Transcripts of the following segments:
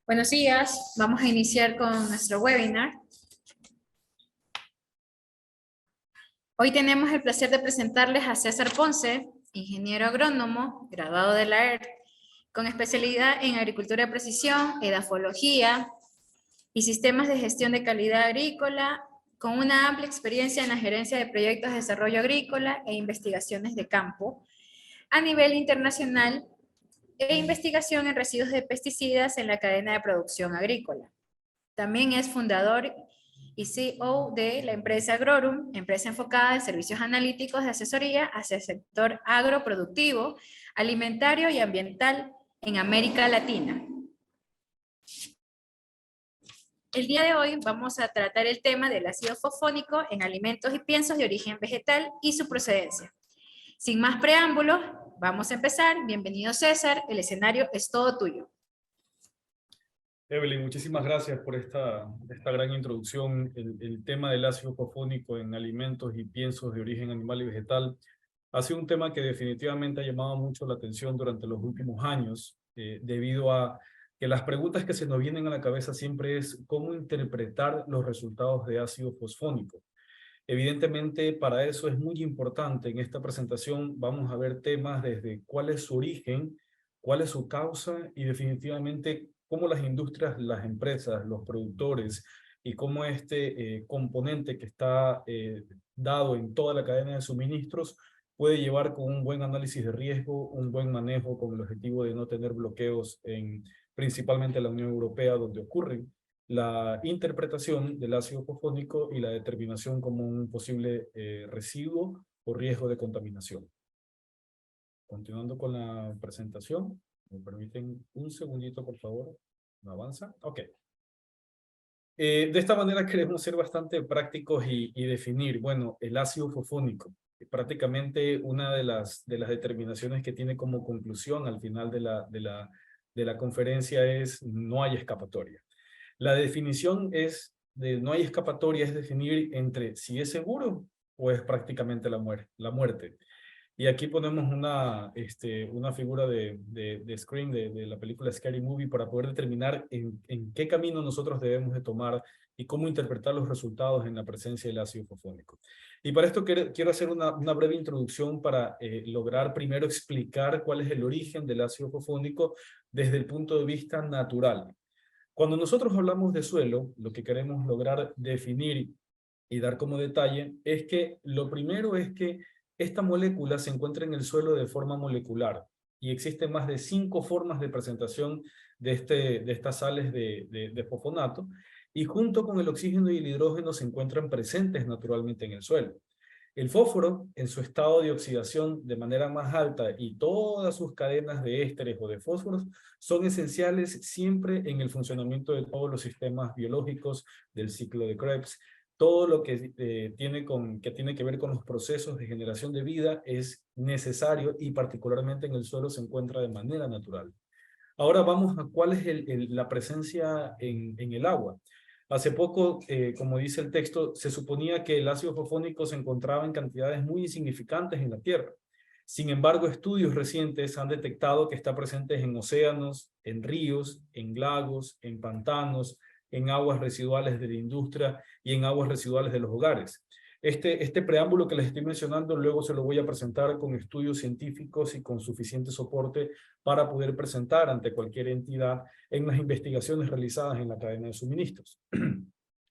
Buenos días, vamos a iniciar con nuestro webinar. Hoy tenemos el placer de presentarles a César Ponce, ingeniero agrónomo, graduado de la ERT, con especialidad en agricultura de precisión, edafología y sistemas de gestión de calidad agrícola, con una amplia experiencia en la gerencia de proyectos de desarrollo agrícola e investigaciones de campo a nivel internacional e investigación en residuos de pesticidas en la cadena de producción agrícola. También es fundador y CEO de la empresa Agrorum, empresa enfocada en servicios analíticos de asesoría hacia el sector agroproductivo, alimentario y ambiental en América Latina. El día de hoy vamos a tratar el tema del ácido fosfónico en alimentos y piensos de origen vegetal y su procedencia. Sin más preámbulos, vamos a empezar. Bienvenido César, el escenario es todo tuyo. Evelyn, muchísimas gracias por esta gran introducción. El tema del ácido fosfónico en alimentos y piensos de origen animal y vegetal ha sido un tema que definitivamente ha llamado mucho la atención durante los últimos años, debido a que las preguntas que se nos vienen a la cabeza siempre es cómo interpretar los resultados de ácido fosfónico. Evidentemente, para eso es muy importante. En esta presentación vamos a ver temas desde cuál es su origen, cuál es su causa y definitivamente cómo las industrias, las empresas, los productores y cómo este componente que está dado en toda la cadena de suministros puede llevar con un buen análisis de riesgo, un buen manejo con el objetivo de no tener bloqueos en principalmente la Unión Europea donde ocurren la interpretación del ácido fosfónico y la determinación como un posible residuo o riesgo de contaminación. Continuando con la presentación, me permiten un segundito, por favor. ¿No avanza? Ok. De esta manera queremos ser bastante prácticos y definir, bueno, el ácido fosfónico. Prácticamente una de las determinaciones que tiene como conclusión al final de la conferencia es no hay escapatoria. La definición es de no hay escapatoria, es definir entre si es seguro o es prácticamente la muerte. Y aquí ponemos una figura de Scream, de la película Scary Movie, para poder determinar en qué camino nosotros debemos de tomar y cómo interpretar los resultados en la presencia del ácido fosfónico. Y para esto quiero hacer una breve introducción para lograr primero explicar cuál es el origen del ácido fosfónico desde el punto de vista natural. Cuando nosotros hablamos de suelo, lo que queremos lograr definir y dar como detalle es que lo primero es que esta molécula se encuentra en el suelo de forma molecular y existen más de 5 formas de presentación de estas sales de fosfonato y junto con el oxígeno y el hidrógeno se encuentran presentes naturalmente en el suelo. El fósforo, en su estado de oxidación de manera más alta y todas sus cadenas de ésteres o de fósforos son esenciales siempre en el funcionamiento de todos los sistemas biológicos del ciclo de Krebs. Todo lo que tiene que ver con los procesos de generación de vida es necesario y particularmente en el suelo se encuentra de manera natural. Ahora vamos a cuál es la presencia en el agua. Hace poco, como dice el texto, se suponía que el ácido fosfónico se encontraba en cantidades muy insignificantes en la Tierra. Sin embargo, estudios recientes han detectado que está presente en océanos, en ríos, en lagos, en pantanos, en aguas residuales de la industria y en aguas residuales de los hogares. Este preámbulo que les estoy mencionando luego se lo voy a presentar con estudios científicos y con suficiente soporte para poder presentar ante cualquier entidad en las investigaciones realizadas en la cadena de suministros.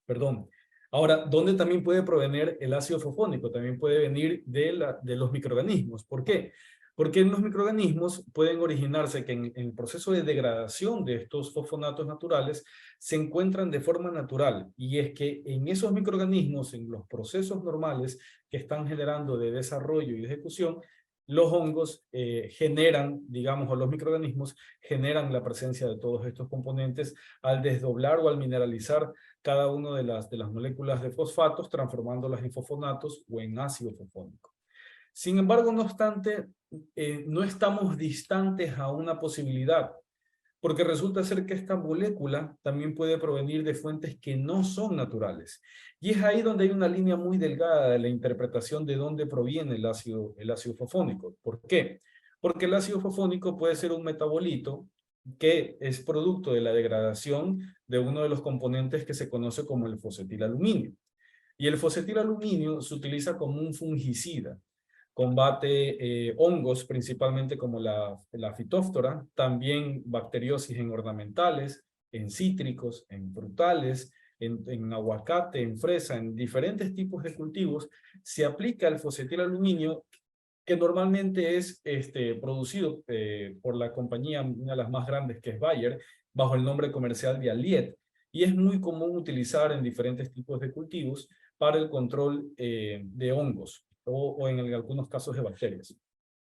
Perdón. Ahora, ¿dónde también puede provenir el ácido fosfónico? También puede venir de los microorganismos. ¿Por qué? Porque en los microorganismos pueden originarse que en el proceso de degradación de estos fosfonatos naturales se encuentran de forma natural. Y es que en esos microorganismos, en los procesos normales que están generando de desarrollo y de ejecución, los hongos generan, digamos, o los microorganismos generan la presencia de todos estos componentes al desdoblar o al mineralizar cada una de las moléculas de fosfatos, transformándolas en fosfonatos o en ácido fosfónico. Sin embargo, no obstante, no estamos distantes a una posibilidad, porque resulta ser que esta molécula también puede provenir de fuentes que no son naturales. Y es ahí donde hay una línea muy delgada de la interpretación de dónde proviene el ácido fosfónico. ¿Por qué? Porque el ácido fosfónico puede ser un metabolito que es producto de la degradación de uno de los componentes que se conoce como el fosfetilaluminio. Y el fosfetilaluminio se utiliza como un fungicida. Combate hongos, principalmente como la fitóftora, también bacteriosis en ornamentales, en cítricos, en frutales, en aguacate, en fresa, en diferentes tipos de cultivos. Se aplica el fosfetilaluminio, que normalmente es producido por la compañía, una de las más grandes, que es Bayer, bajo el nombre comercial de Aliet, y es muy común utilizar en diferentes tipos de cultivos para el control de hongos o en algunos casos de bacterias.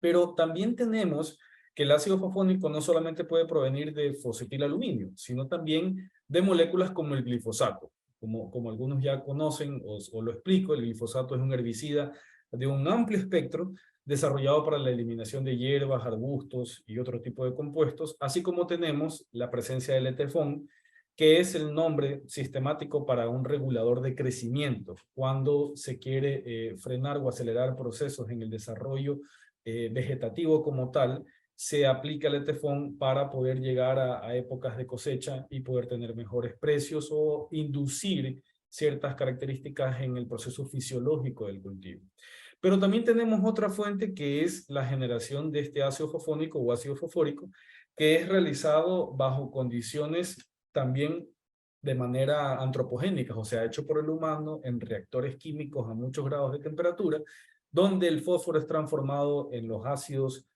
Pero también tenemos que el ácido fosfónico no solamente puede provenir de fosfetilaluminio, sino también de moléculas como el glifosato. Como algunos ya conocen o lo explico, el glifosato es un herbicida de un amplio espectro desarrollado para la eliminación de hierbas, arbustos y otro tipo de compuestos, así como tenemos la presencia del etefón, que es el nombre sistemático para un regulador de crecimiento, cuando se quiere frenar o acelerar procesos en el desarrollo vegetativo como tal. Se aplica el etefón para poder llegar a épocas de cosecha y poder tener mejores precios o inducir ciertas características en el proceso fisiológico del cultivo. Pero también tenemos otra fuente, que es la generación de este ácido fosfónico o ácido fosfórico, que es realizado bajo condiciones también de manera antropogénica, o sea, hecho por el humano en reactores químicos a muchos grados de temperatura, donde el fósforo es transformado en los ácidos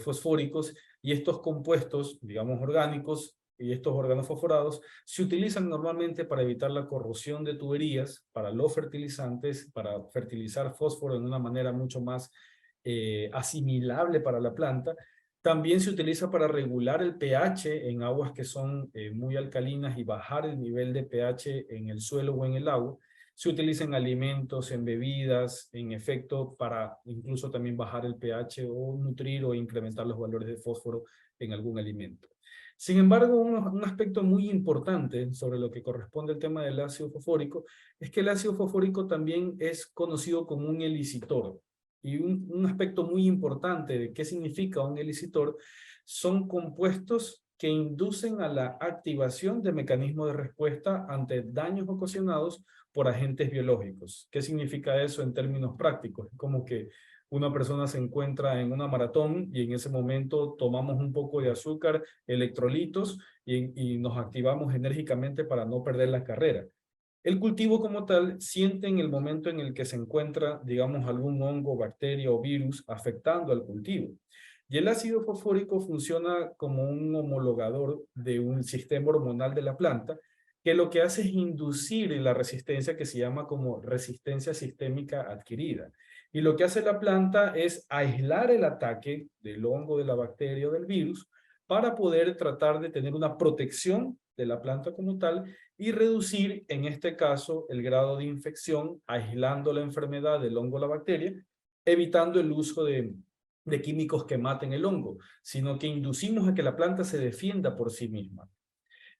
fosfóricos, y estos compuestos, digamos orgánicos, y estos organofosforados se utilizan normalmente para evitar la corrosión de tuberías, para los fertilizantes, para fertilizar fósforo de una manera mucho más asimilable para la planta. También se utiliza para regular el pH en aguas que son muy alcalinas y bajar el nivel de pH en el suelo o en el agua. Se utiliza en alimentos, en bebidas, en efecto para incluso también bajar el pH o nutrir o incrementar los valores de fósforo en algún alimento. Sin embargo, un aspecto muy importante sobre lo que corresponde al tema del ácido fosfórico es que el ácido fosfórico también es conocido como un elicitor. Y un aspecto muy importante de qué significa un elicitor son compuestos que inducen a la activación de mecanismos de respuesta ante daños ocasionados por agentes biológicos. ¿Qué significa eso en términos prácticos? Como que una persona se encuentra en una maratón y en ese momento tomamos un poco de azúcar, electrolitos y nos activamos enérgicamente para no perder la carrera. El cultivo como tal siente en el momento en el que se encuentra, digamos, algún hongo, bacteria o virus afectando al cultivo. Y el ácido fosfórico funciona como un homologador de un sistema hormonal de la planta, que lo que hace es inducir la resistencia, que se llama como resistencia sistémica adquirida. Y lo que hace la planta es aislar el ataque del hongo, de la bacteria o del virus, para poder tratar de tener una protección de la planta como tal y reducir, en este caso, el grado de infección, aislando la enfermedad del hongo o la bacteria, evitando el uso de químicos que maten el hongo, sino que inducimos a que la planta se defienda por sí misma.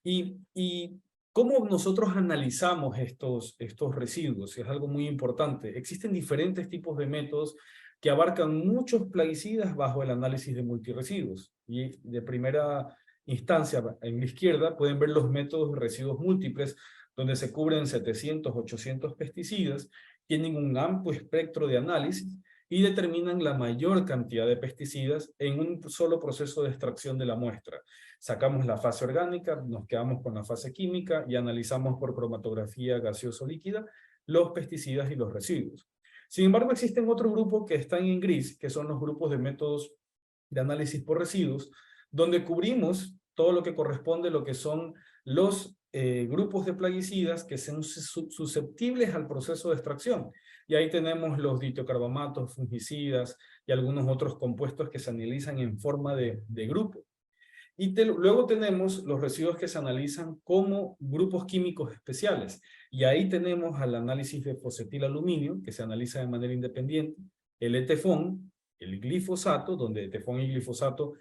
Y ¿cómo nosotros analizamos estos residuos? Es algo muy importante. Existen diferentes tipos de métodos que abarcan muchos plaguicidas bajo el análisis de multiresiduos. Y de primera instancia, en la izquierda, pueden ver los métodos de residuos múltiples, donde se cubren 700, 800 pesticidas, tienen un amplio espectro de análisis y determinan la mayor cantidad de pesticidas en un solo proceso de extracción de la muestra. Sacamos la fase orgánica, nos quedamos con la fase química y analizamos por cromatografía gaseoso-líquida los pesticidas y los residuos. Sin embargo, existen otro grupo que están en gris, que son los grupos de métodos de análisis por residuos, donde cubrimos todo lo que corresponde a lo que son los grupos de plaguicidas que son susceptibles al proceso de extracción. Y ahí tenemos los ditiocarbamatos, fungicidas y algunos otros compuestos que se analizan en forma de grupo. Y luego tenemos los residuos que se analizan como grupos químicos especiales. Y ahí tenemos al análisis de fosfetilaluminio, que se analiza de manera independiente, el etefón, el glifosato, donde etefón y glifosato,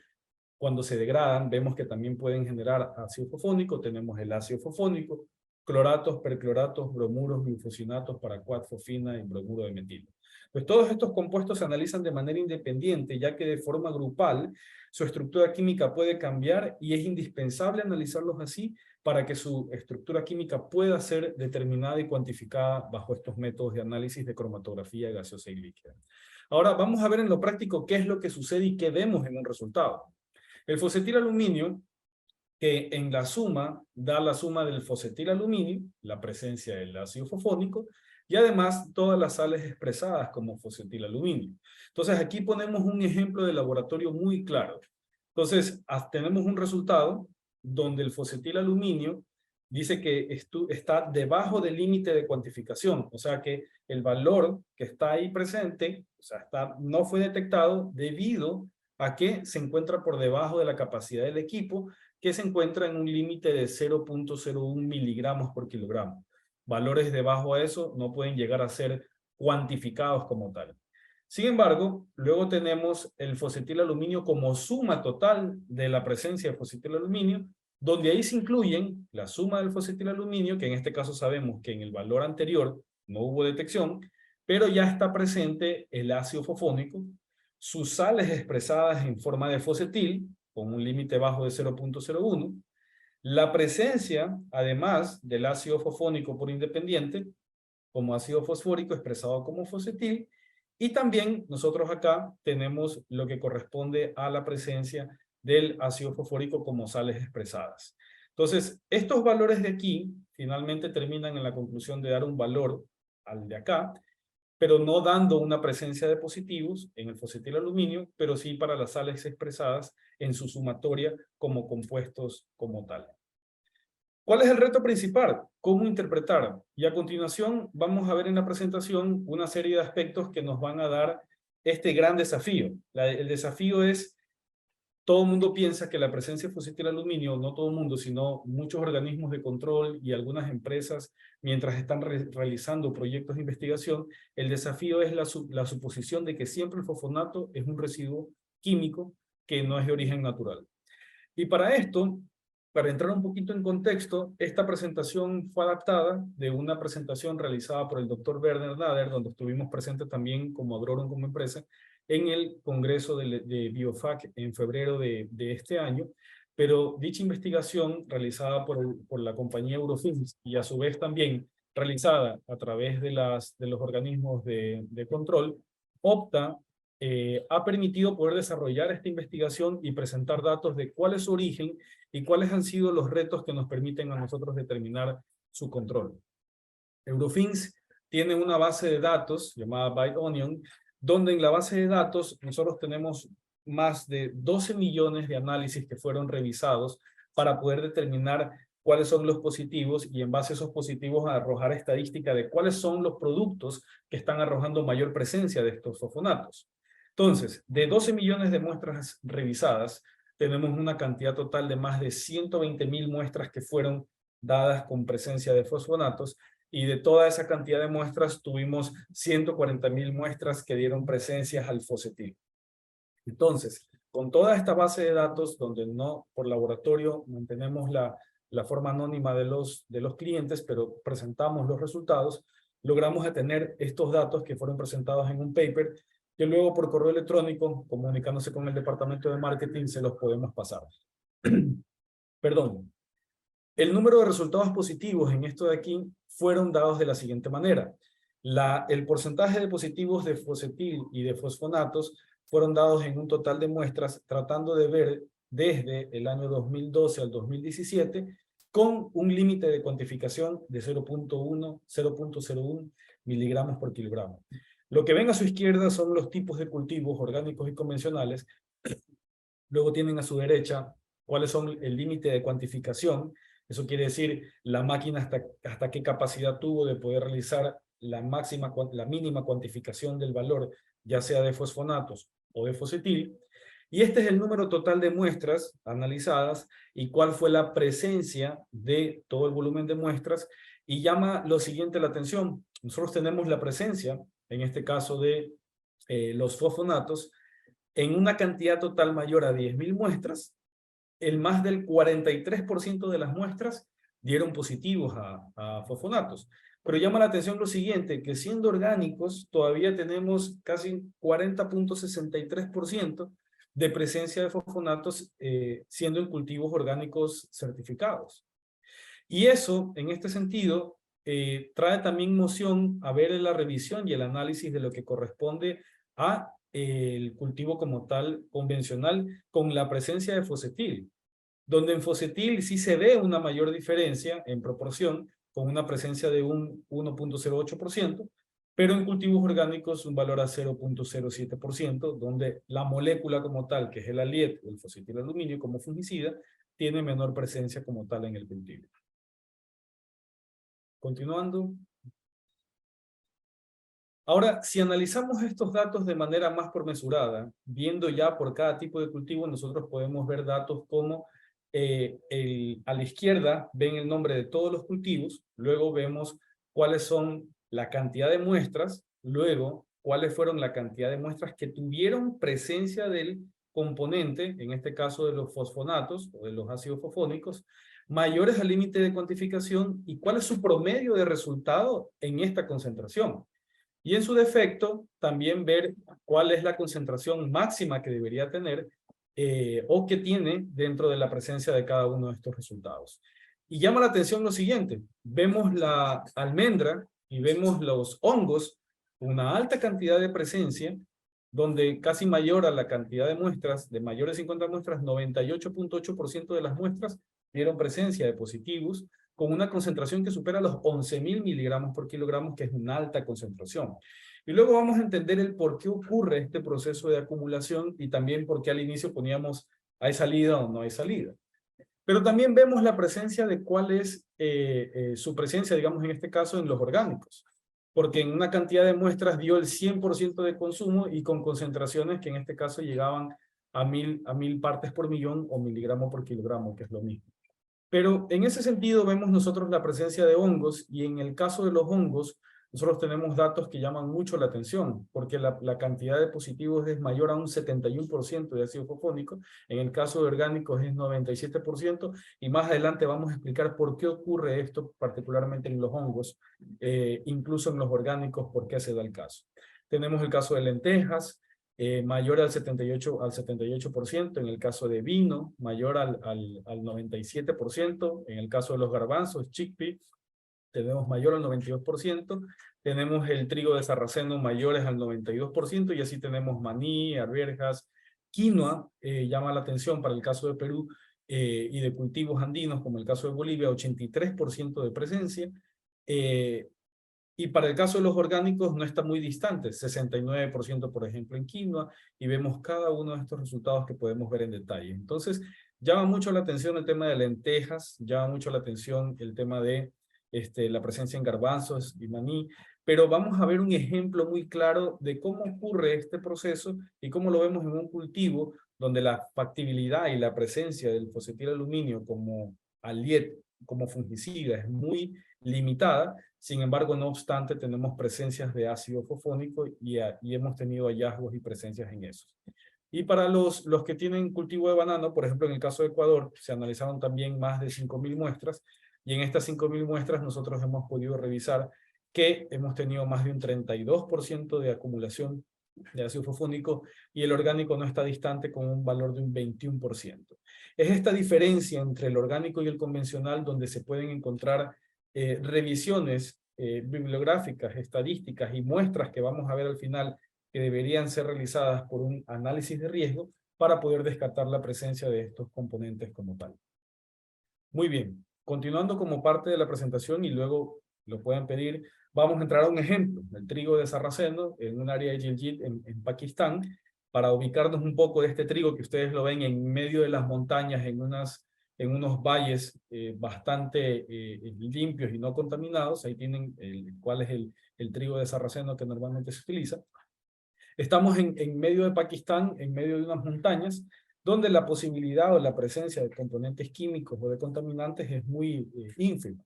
cuando se degradan, vemos que también pueden generar ácido fosfónico. Tenemos el ácido fosfónico, cloratos, percloratos, bromuros, glufosinatos, paraquat, fosfina y bromuro de metilo. Pues todos estos compuestos se analizan de manera independiente, ya que de forma grupal su estructura química puede cambiar y es indispensable analizarlos así para que su estructura química pueda ser determinada y cuantificada bajo estos métodos de análisis de cromatografía gaseosa y líquida. Ahora vamos a ver en lo práctico qué es lo que sucede y qué vemos en un resultado. El fosfetilaluminio, que en la suma da la suma del fosfetilaluminio, la presencia del ácido fosfónico, y además todas las sales expresadas como fosfetilaluminio. Entonces aquí ponemos un ejemplo de laboratorio muy claro. Entonces tenemos un resultado donde el fosfetilaluminio dice que está debajo del límite de cuantificación, o sea que el valor que está ahí presente, o sea, no fue detectado debido a que se encuentra por debajo de la capacidad del equipo, que se encuentra en un límite de 0.01 miligramos por kilogramo. Valores debajo a eso no pueden llegar a ser cuantificados como tal. Sin embargo, luego tenemos el fosfetilaluminio como suma total de la presencia de fosfetilaluminio, donde ahí se incluyen la suma del fosfetilaluminio, que en este caso sabemos que en el valor anterior no hubo detección, pero ya está presente el ácido fosfónico, sus sales expresadas en forma de fosfetil, con un límite bajo de 0.01, la presencia, además del ácido fosfónico por independiente, como ácido fosfórico expresado como fosfetil, y también nosotros acá tenemos lo que corresponde a la presencia del ácido fosfórico como sales expresadas. Entonces, estos valores de aquí finalmente terminan en la conclusión de dar un valor al de acá, pero no dando una presencia de positivos en el fosfetilaluminio, pero sí para las sales expresadas en su sumatoria como compuestos como tal. ¿Cuál es el reto principal? ¿Cómo interpretar? Y a continuación vamos a ver en la presentación una serie de aspectos que nos van a dar este gran desafío. El desafío es, todo el mundo piensa que la presencia de fosfetilaluminio, no todo el mundo, sino muchos organismos de control y algunas empresas, mientras están realizando proyectos de investigación, el desafío es la suposición de que siempre el fosfonato es un residuo químico que no es de origen natural. Y para esto, para entrar un poquito en contexto, esta presentación fue adaptada de una presentación realizada por el Dr. Werner Nader, donde estuvimos presentes también como agrónomo como empresa, en el Congreso de BioFac en febrero de este año, pero dicha investigación realizada por la compañía Eurofins y a su vez también realizada a través de los organismos de control, opta ha permitido poder desarrollar esta investigación y presentar datos de cuál es su origen y cuáles han sido los retos que nos permiten a nosotros determinar su control. Eurofins tiene una base de datos llamada ByteOnion, donde en la base de datos nosotros tenemos más de 12 millones de análisis que fueron revisados para poder determinar cuáles son los positivos y en base a esos positivos a arrojar estadística de cuáles son los productos que están arrojando mayor presencia de estos fosfonatos. Entonces, de 12 millones de muestras revisadas, tenemos una cantidad total de más de 120,000 muestras que fueron dadas con presencia de fosfonatos, y de toda esa cantidad de muestras tuvimos 140,000 muestras que dieron presencias al fosfetil. Entonces, con toda esta base de datos, donde no por laboratorio mantenemos la forma anónima de los clientes, pero presentamos los resultados, logramos tener estos datos que fueron presentados en un paper que luego por correo electrónico, comunicándose con el departamento de marketing, se los podemos pasar. Perdón. El número de resultados positivos en esto de aquí fueron dados de la siguiente manera. El porcentaje de positivos de fosfetil y de fosfonatos fueron dados en un total de muestras, tratando de ver desde el año 2012 al 2017, con un límite de cuantificación de 0.01 miligramos por kilogramo. Lo que ven a su izquierda son los tipos de cultivos orgánicos y convencionales. Luego tienen a su derecha cuáles son el límite de cuantificación. Eso quiere decir la máquina hasta qué capacidad tuvo de poder realizar la mínima cuantificación del valor, ya sea de fosfonatos o de fosfetil. Y este es el número total de muestras analizadas y cuál fue la presencia de todo el volumen de muestras. Y llama lo siguiente la atención. Nosotros tenemos la presencia, en este caso de los fosfonatos, en una cantidad total mayor a 10,000 muestras. El más del 43% de las muestras dieron positivos a fosfonatos. Pero llama la atención lo siguiente, que siendo orgánicos todavía tenemos casi 40.63% de presencia de fosfonatos siendo en cultivos orgánicos certificados. Y eso, en este sentido, trae también moción a ver la revisión y el análisis de lo que corresponde a el cultivo como tal convencional con la presencia de fosetil, donde en fosetil sí se ve una mayor diferencia en proporción con una presencia de un 1.08%, pero en cultivos orgánicos un valor a 0.07%, donde la molécula como tal, que es el aliet, el fosetilaluminio como fungicida, tiene menor presencia como tal en el cultivo. Continuando. Ahora, si analizamos estos datos de manera más pormesurada, viendo ya por cada tipo de cultivo, nosotros podemos ver datos como a la izquierda ven el nombre de todos los cultivos, luego vemos cuáles son la cantidad de muestras, luego cuáles fueron la cantidad de muestras que tuvieron presencia del componente, en este caso de los fosfonatos o de los ácidos fosfónicos, mayores al límite de cuantificación y cuál es su promedio de resultado en esta concentración. Y en su defecto, también ver cuál es la concentración máxima que debería tener o que tiene dentro de la presencia de cada uno de estos resultados. Y llama la atención lo siguiente, vemos la almendra y vemos los hongos, una alta cantidad de presencia, donde casi mayor a la cantidad de muestras, de mayores de 50 muestras, 98.8% de las muestras dieron presencia de positivos, con una concentración que supera los 11.000 miligramos por kilogramo, que es una alta concentración. Y luego vamos a entender el por qué ocurre este proceso de acumulación y también por qué al inicio poníamos ¿hay salida o no hay salida? Pero también vemos la presencia de cuál es su presencia, digamos en este caso, en los orgánicos. Porque en una cantidad de muestras dio el 100% de consumo y con concentraciones que en este caso llegaban a 1000 partes por millón o miligramos por kilogramo, que es lo mismo. Pero en ese sentido vemos nosotros la presencia de hongos y en el caso de los hongos nosotros tenemos datos que llaman mucho la atención porque la cantidad de positivos es mayor a un 71% de ácido fosfónico, en el caso de orgánicos es 97% y más adelante vamos a explicar por qué ocurre esto particularmente en los hongos, incluso en los orgánicos, por qué se da el caso. Tenemos el caso de lentejas, mayor al 78%, en el caso de vino, mayor al 97%, en el caso de los garbanzos, chickpea, tenemos mayor al 92%, tenemos el trigo de sarraceno mayores al 92%, y así tenemos maní, arvejas, quinoa, llama la atención para el caso de Perú, y de cultivos andinos, como el caso de Bolivia, 83% de presencia, y para el caso de los orgánicos no está muy distante, 69% por ejemplo en quinoa, y vemos cada uno de estos resultados que podemos ver en detalle. Entonces, llama mucho la atención el tema de lentejas, llama mucho la atención el tema de la presencia en garbanzos y maní, pero vamos a ver un ejemplo muy claro de cómo ocurre este proceso y cómo lo vemos en un cultivo donde la factibilidad y la presencia del fosetilaluminio como aliet, como fungicida es muy limitada. Sin embargo, no obstante, tenemos presencias de ácido fosfónico y hemos tenido hallazgos y presencias en esos. Y para los que tienen cultivo de banano, por ejemplo, en el caso de Ecuador, se analizaron también más de 5.000 muestras, y en estas 5.000 muestras nosotros hemos podido revisar que hemos tenido más de un 32% de acumulación de ácido fosfónico, y el orgánico no está distante con un valor de un 21%. Es esta diferencia entre el orgánico y el convencional donde se pueden encontrar revisiones bibliográficas, estadísticas y muestras que vamos a ver al final que deberían ser realizadas por un análisis de riesgo para poder descartar la presencia de estos componentes como tal. Muy bien, continuando como parte de la presentación y luego lo pueden pedir, vamos a entrar a un ejemplo, el trigo de sarraceno en un área de Gilgit en Pakistán, para ubicarnos un poco de este trigo que ustedes lo ven en medio de las montañas, en unos valles bastante limpios y no contaminados. Ahí tienen cuál es el trigo de sarraceno que normalmente se utiliza. Estamos en medio de Pakistán, en medio de unas montañas, donde la posibilidad o la presencia de componentes químicos o de contaminantes es muy ínfima.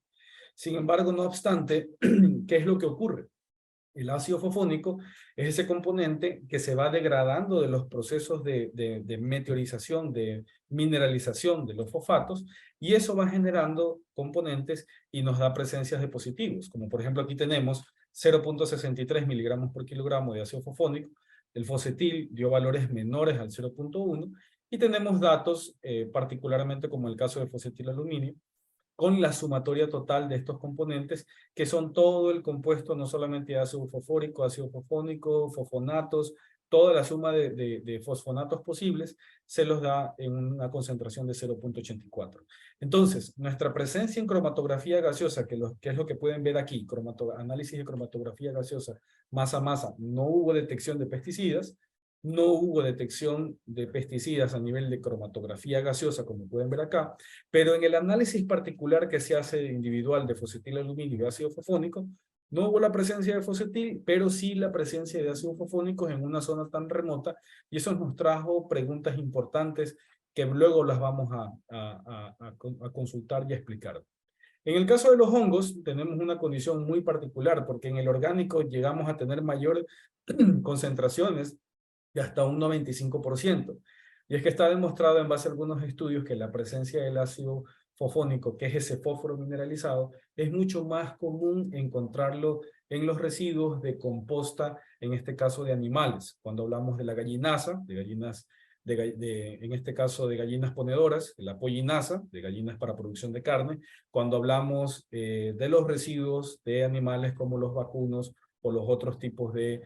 Sin embargo, no obstante, ¿qué es lo que ocurre? El ácido fosfónico es ese componente que se va degradando de los procesos de meteorización, de mineralización de los fosfatos, y eso va generando componentes y nos da presencias de positivos, como por ejemplo aquí tenemos 0.63 miligramos por kilogramo de ácido fosfónico, el fosfetil dio valores menores al 0.1, y tenemos datos, particularmente como el caso de fosfetil aluminio, con la sumatoria total de estos componentes, que son todo el compuesto, no solamente de ácido fosfórico, ácido fosfónico, fosfonatos, toda la suma de fosfonatos posibles, se los da en una concentración de 0.84. Entonces, nuestra presencia en cromatografía gaseosa, que es lo que pueden ver aquí, análisis de cromatografía gaseosa, masa a masa, no hubo detección de pesticidas, no hubo detección de pesticidas a nivel de cromatografía gaseosa, como pueden ver acá, pero en el análisis particular que se hace individual de fosfetil aluminio y ácido fosfónico, no hubo la presencia de fosfetil, pero sí la presencia de ácido fosfónico en una zona tan remota, y eso nos trajo preguntas importantes que luego las vamos a consultar y a explicar. En el caso de los hongos, tenemos una condición muy particular, porque en el orgánico llegamos a tener mayores concentraciones de hasta un 95%. Y es que está demostrado en base a algunos estudios que la presencia del ácido fosfónico, que es ese fósforo mineralizado, es mucho más común encontrarlo en los residuos de composta, en este caso de animales. Cuando hablamos de la gallinaza, de gallinas, en este caso de gallinas ponedoras, la pollinaza, de gallinas para producción de carne, cuando hablamos de los residuos de animales como los vacunos o los otros tipos de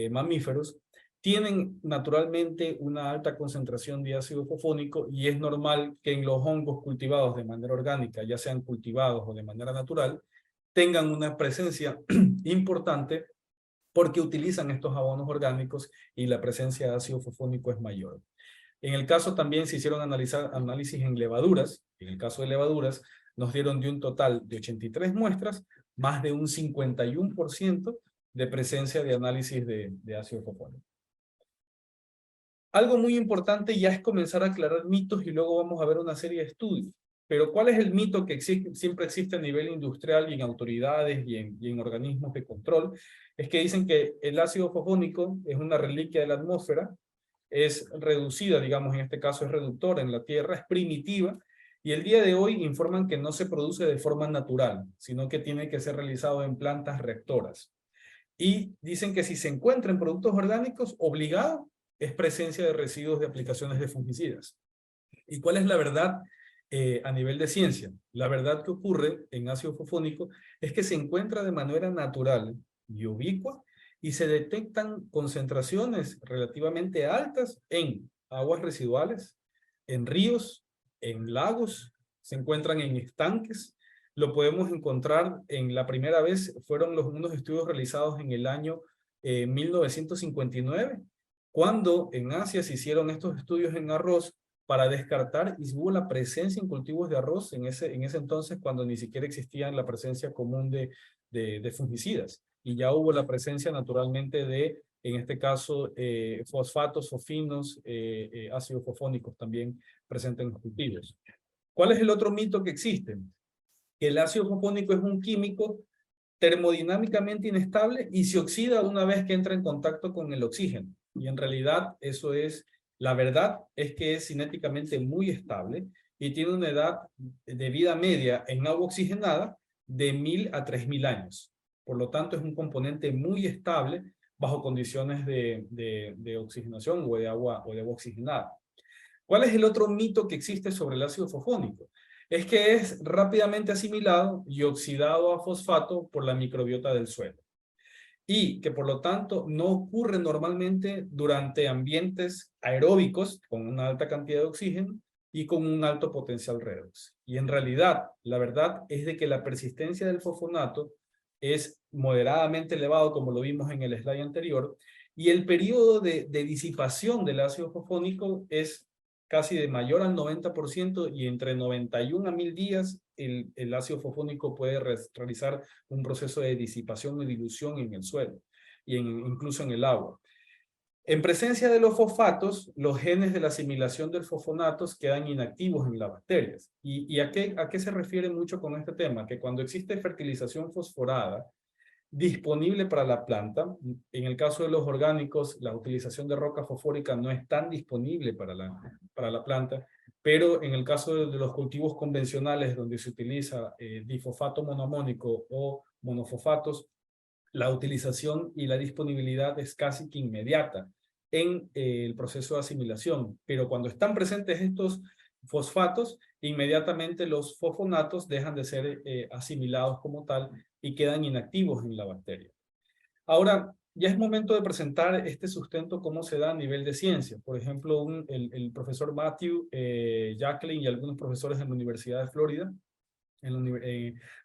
mamíferos, tienen naturalmente una alta concentración de ácido fosfónico, y es normal que en los hongos cultivados de manera orgánica, ya sean cultivados o de manera natural, tengan una presencia importante porque utilizan estos abonos orgánicos y la presencia de ácido fosfónico es mayor. En el caso también se hicieron análisis en levaduras. En el caso de levaduras nos dieron de un total de 83 muestras, más de un 51% de presencia de análisis de ácido fosfónico. Algo muy importante ya es comenzar a aclarar mitos, y luego vamos a ver una serie de estudios. Pero ¿cuál es el mito que siempre existe a nivel industrial y en autoridades y en organismos de control? Es que dicen que el ácido fosfónico es una reliquia de la atmósfera, es reducida, digamos, en este caso es reductora en la Tierra, es primitiva, y el día de hoy informan que no se produce de forma natural, sino que tiene que ser realizado en plantas reactoras. Y dicen que si se encuentra en productos orgánicos, obligado es presencia de residuos de aplicaciones de fungicidas. ¿Y cuál es la verdad a nivel de ciencia? La verdad que ocurre en ácido fosfónico es que se encuentra de manera natural y ubicua, y se detectan concentraciones relativamente altas en aguas residuales, en ríos, en lagos, se encuentran en estanques. Lo podemos encontrar en la primera vez, fueron unos estudios realizados en el año 1959, cuando en Asia se hicieron estos estudios en arroz para descartar, y hubo la presencia en cultivos de arroz en ese entonces, cuando ni siquiera existía la presencia común de fungicidas, y ya hubo la presencia naturalmente de, en este caso, fosfatos, fosfinos, ácidos fosfónicos también presentes en los cultivos. ¿Cuál es el otro mito que existe? Que el ácido fosfónico es un químico termodinámicamente inestable y se oxida una vez que entra en contacto con el oxígeno. Y en realidad eso es, la verdad es que es cinéticamente muy estable y tiene una edad de vida media en agua oxigenada de 1000 a 3000 años. Por lo tanto, es un componente muy estable bajo condiciones de oxigenación o de agua oxigenada. ¿Cuál es el otro mito que existe sobre el ácido fosfónico? Es que es rápidamente asimilado y oxidado a fosfato por la microbiota del suelo, y que por lo tanto no ocurre normalmente durante ambientes aeróbicos con una alta cantidad de oxígeno y con un alto potencial redox. Y en realidad, la verdad es de que la persistencia del fosfonato es moderadamente elevado, como lo vimos en el slide anterior, y el periodo de disipación del ácido fosfónico es casi de mayor al 90%, y entre 91 a 1000 días el ácido fosfónico puede realizar un proceso de disipación y dilución en el suelo y incluso en el agua. En presencia de los fosfatos, los genes de la asimilación del fosfonatos quedan inactivos en las bacterias. ¿Y a qué se refiere mucho con este tema? Que cuando existe fertilización fosforada, disponible para la planta. En el caso de los orgánicos, la utilización de roca fosfórica no es tan disponible para la planta, pero en el caso de los cultivos convencionales donde se utiliza difosfato monoamónico o monofosfatos, la utilización y la disponibilidad es casi que inmediata en el proceso de asimilación, pero cuando están presentes estos fosfatos, inmediatamente los fosfonatos dejan de ser asimilados como tal y quedan inactivos en la bacteria. Ahora, ya es momento de presentar este sustento cómo se da a nivel de ciencia. Por ejemplo, el profesor Matthew, Jacqueline y algunos profesores en la Universidad de Florida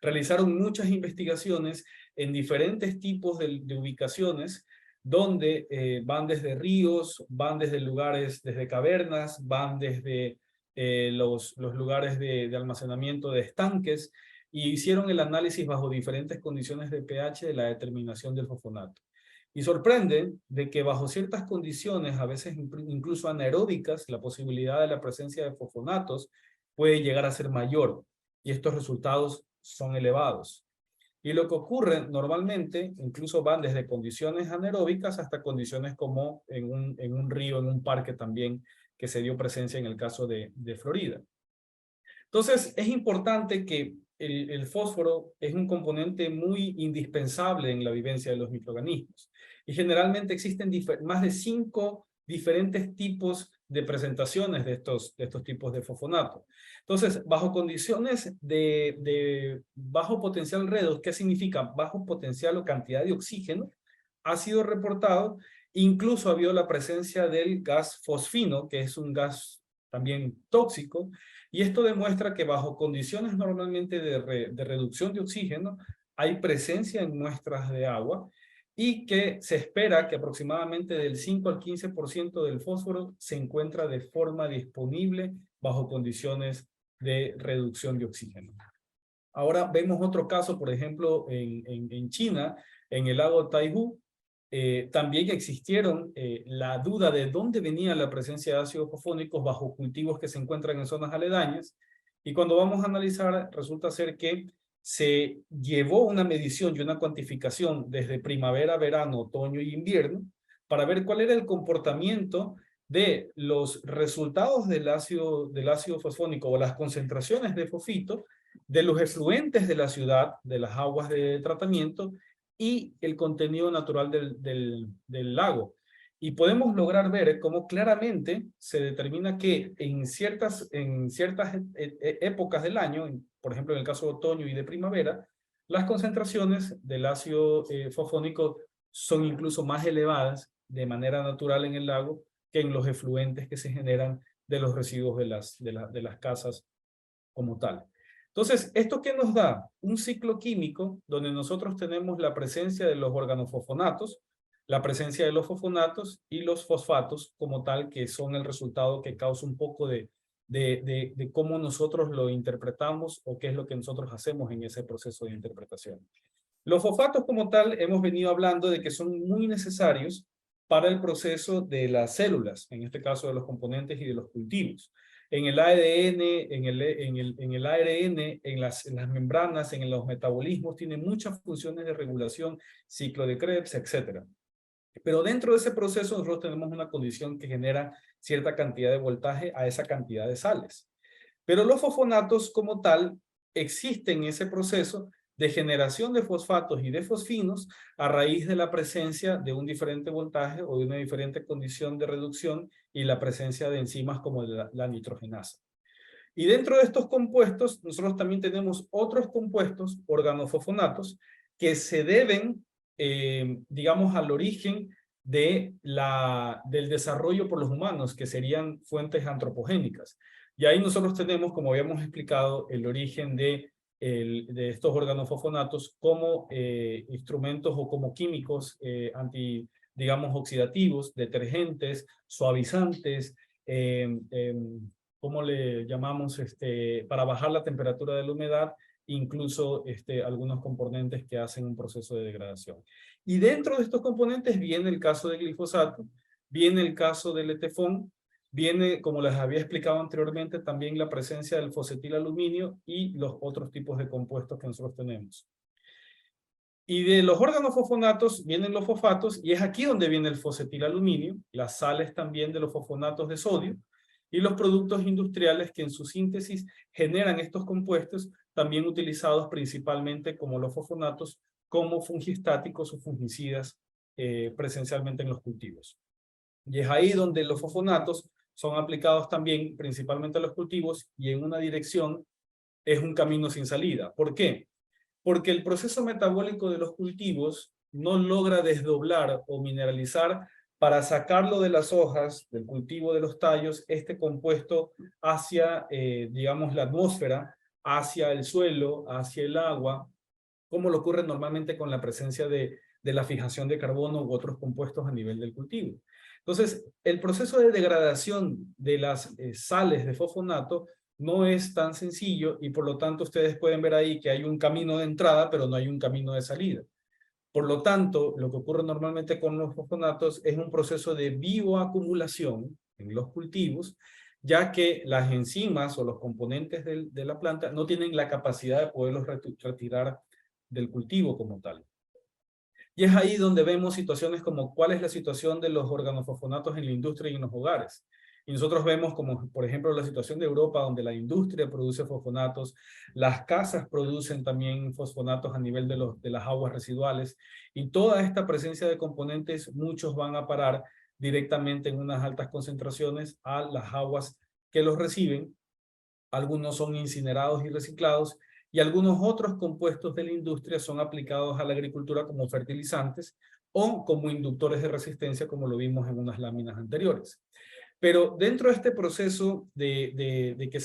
realizaron muchas investigaciones en diferentes tipos de ubicaciones donde van desde ríos, van desde lugares, desde cavernas, van desde los lugares de almacenamiento de estanques, y hicieron el análisis bajo diferentes condiciones de pH de la determinación del fosfonato. Y sorprende de que bajo ciertas condiciones, a veces incluso anaeróbicas, la posibilidad de la presencia de fosfonatos puede llegar a ser mayor, y estos resultados son elevados. Y lo que ocurre normalmente, incluso van desde condiciones anaeróbicas hasta condiciones como en un río, en un parque también, que se dio presencia en el caso de Florida. Entonces, es importante que el fósforo es un componente muy indispensable en la vivencia de los microorganismos. Y generalmente existen más de 5 diferentes tipos de presentaciones de estos tipos de fosfonato. Entonces, bajo condiciones de bajo potencial redox, ¿qué significa? Bajo potencial o cantidad de oxígeno, ha sido reportado, incluso ha habido la presencia del gas fosfino, que es un gas también tóxico, y esto demuestra que bajo condiciones normalmente de reducción de oxígeno, hay presencia en muestras de agua, y que se espera que aproximadamente del 5 al 15% del fósforo se encuentra de forma disponible bajo condiciones de reducción de oxígeno. Ahora vemos otro caso, por ejemplo, en China, en el lago Taihu, también existieron la duda de dónde venía la presencia de ácidos fosfónicos bajo cultivos que se encuentran en zonas aledañas, y cuando vamos a analizar resulta ser que se llevó una medición y una cuantificación desde primavera, verano, otoño y invierno para ver cuál era el comportamiento de los resultados del ácido fosfónico o las concentraciones de fosfito de los efluentes de la ciudad, de las aguas de tratamiento y el contenido natural del lago. Y podemos lograr ver cómo claramente se determina que en ciertas épocas del año, por ejemplo en el caso de otoño y de primavera, las concentraciones del ácido fosfónico son incluso más elevadas de manera natural en el lago que en los efluentes que se generan de los residuos de las casas como tal. Entonces, ¿esto qué nos da? Un ciclo químico donde nosotros tenemos la presencia de los organofosfonatos, la presencia de los fosfonatos y los fosfatos como tal, que son el resultado que causa un poco de cómo nosotros lo interpretamos o qué es lo que nosotros hacemos en ese proceso de interpretación. Los fosfatos como tal hemos venido hablando de que son muy necesarios para el proceso de las células, en este caso de los componentes y de los cultivos. En el ADN, en el ARN, en las membranas, en los metabolismos, tiene muchas funciones de regulación, ciclo de Krebs, etc. Pero dentro de ese proceso nosotros tenemos una condición que genera cierta cantidad de voltaje a esa cantidad de sales. Pero los fosfonatos como tal existen en ese proceso de generación de fosfatos y de fosfinos a raíz de la presencia de un diferente voltaje o de una diferente condición de reducción y la presencia de enzimas como la nitrogenasa. Y dentro de estos compuestos, nosotros también tenemos otros compuestos, organofosfonatos, que se deben, digamos, al origen del desarrollo por los humanos, que serían fuentes antropogénicas. Y ahí nosotros tenemos, como habíamos explicado, el origen de estos organofosfonatos como instrumentos o como químicos digamos, oxidativos, detergentes, suavizantes, ¿cómo le llamamos? Para bajar la temperatura de la humedad, incluso algunos componentes que hacen un proceso de degradación. Y dentro de estos componentes viene el caso del glifosato, viene el caso del etefón, viene, como les había explicado anteriormente, también la presencia del fosfetilaluminio y los otros tipos de compuestos que nosotros tenemos. Y de los organofosfonatos vienen los fosfatos, y es aquí donde viene el fosfetilaluminio, las sales también de los fosfonatos de sodio, y los productos industriales que en su síntesis generan estos compuestos, también utilizados principalmente como los fosfonatos, como fungistáticos o fungicidas presencialmente en los cultivos. Y es ahí donde los fosfonatos son aplicados también principalmente a los cultivos, y en una dirección es un camino sin salida. ¿Por qué? Porque el proceso metabólico de los cultivos no logra desdoblar o mineralizar para sacarlo de las hojas, del cultivo de los tallos, este compuesto hacia, digamos, la atmósfera, hacia el suelo, hacia el agua, como lo ocurre normalmente con la presencia de la fijación de carbono u otros compuestos a nivel del cultivo. Entonces, el proceso de degradación de las sales de fosfonato no es tan sencillo, y por lo tanto ustedes pueden ver ahí que hay un camino de entrada, pero no hay un camino de salida. Por lo tanto, lo que ocurre normalmente con los fosfonatos es un proceso de bioacumulación en los cultivos, ya que las enzimas o los componentes de la planta no tienen la capacidad de poderlos retirar del cultivo como tal. Y es ahí donde vemos situaciones como cuál es la situación de los organofosfonatos en la industria y en los hogares. Y nosotros vemos como, por ejemplo, la situación de Europa, donde la industria produce fosfonatos, las casas producen también fosfonatos a nivel de las aguas residuales, y toda esta presencia de componentes, muchos van a parar directamente en unas altas concentraciones a las aguas que los reciben. Algunos son incinerados y reciclados, y algunos otros compuestos de la industria son aplicados a la agricultura como fertilizantes o como inductores de resistencia, como lo vimos en unas láminas anteriores. Pero dentro de este proceso de que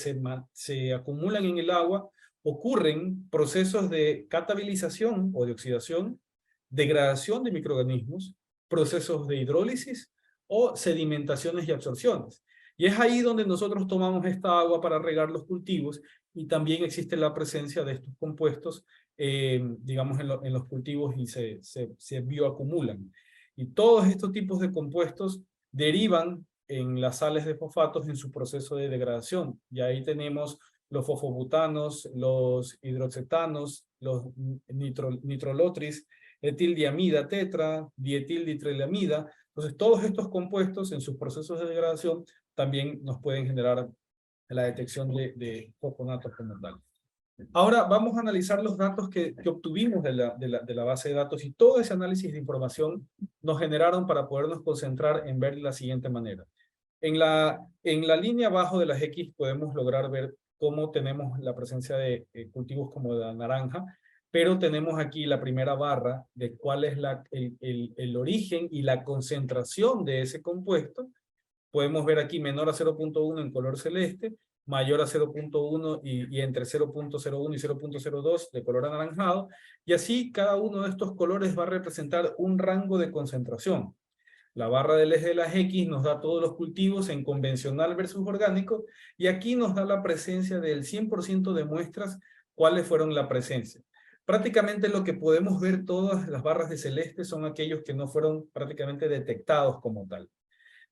se acumulan en el agua, ocurren procesos de catabilización o de oxidación, degradación de microorganismos, procesos de hidrólisis o sedimentaciones y absorciones. Y es ahí donde nosotros tomamos esta agua para regar los cultivos, y también existe la presencia de estos compuestos, digamos, en los cultivos, y se bioacumulan. Y todos estos tipos de compuestos derivan en las sales de fosfatos en su proceso de degradación. Y ahí tenemos los fosfobutanos, los hidroxetanos, los nitrolotris, etildiamida tetra, dietilditrilamida. Entonces, todos estos compuestos en sus procesos de degradación también nos pueden generar la detección de fosfonatos como tal. Ahora vamos a analizar los datos que obtuvimos de la base de datos, y todo ese análisis de información nos generaron para podernos concentrar en ver de la siguiente manera. En la línea abajo de las X podemos lograr ver cómo tenemos la presencia de cultivos como la naranja, pero tenemos aquí la primera barra de cuál es el origen y la concentración de ese compuesto. Podemos ver aquí menor a 0.1 en color celeste, mayor a 0.1 y entre 0.01 y 0.02 de color anaranjado, y así cada uno de estos colores va a representar un rango de concentración. La barra del eje de las X nos da todos los cultivos en convencional versus orgánico, y aquí nos da la presencia del 100% de muestras, cuáles fueron la presencia. Prácticamente lo que podemos ver, todas las barras de celeste son aquellos que no fueron prácticamente detectados como tal.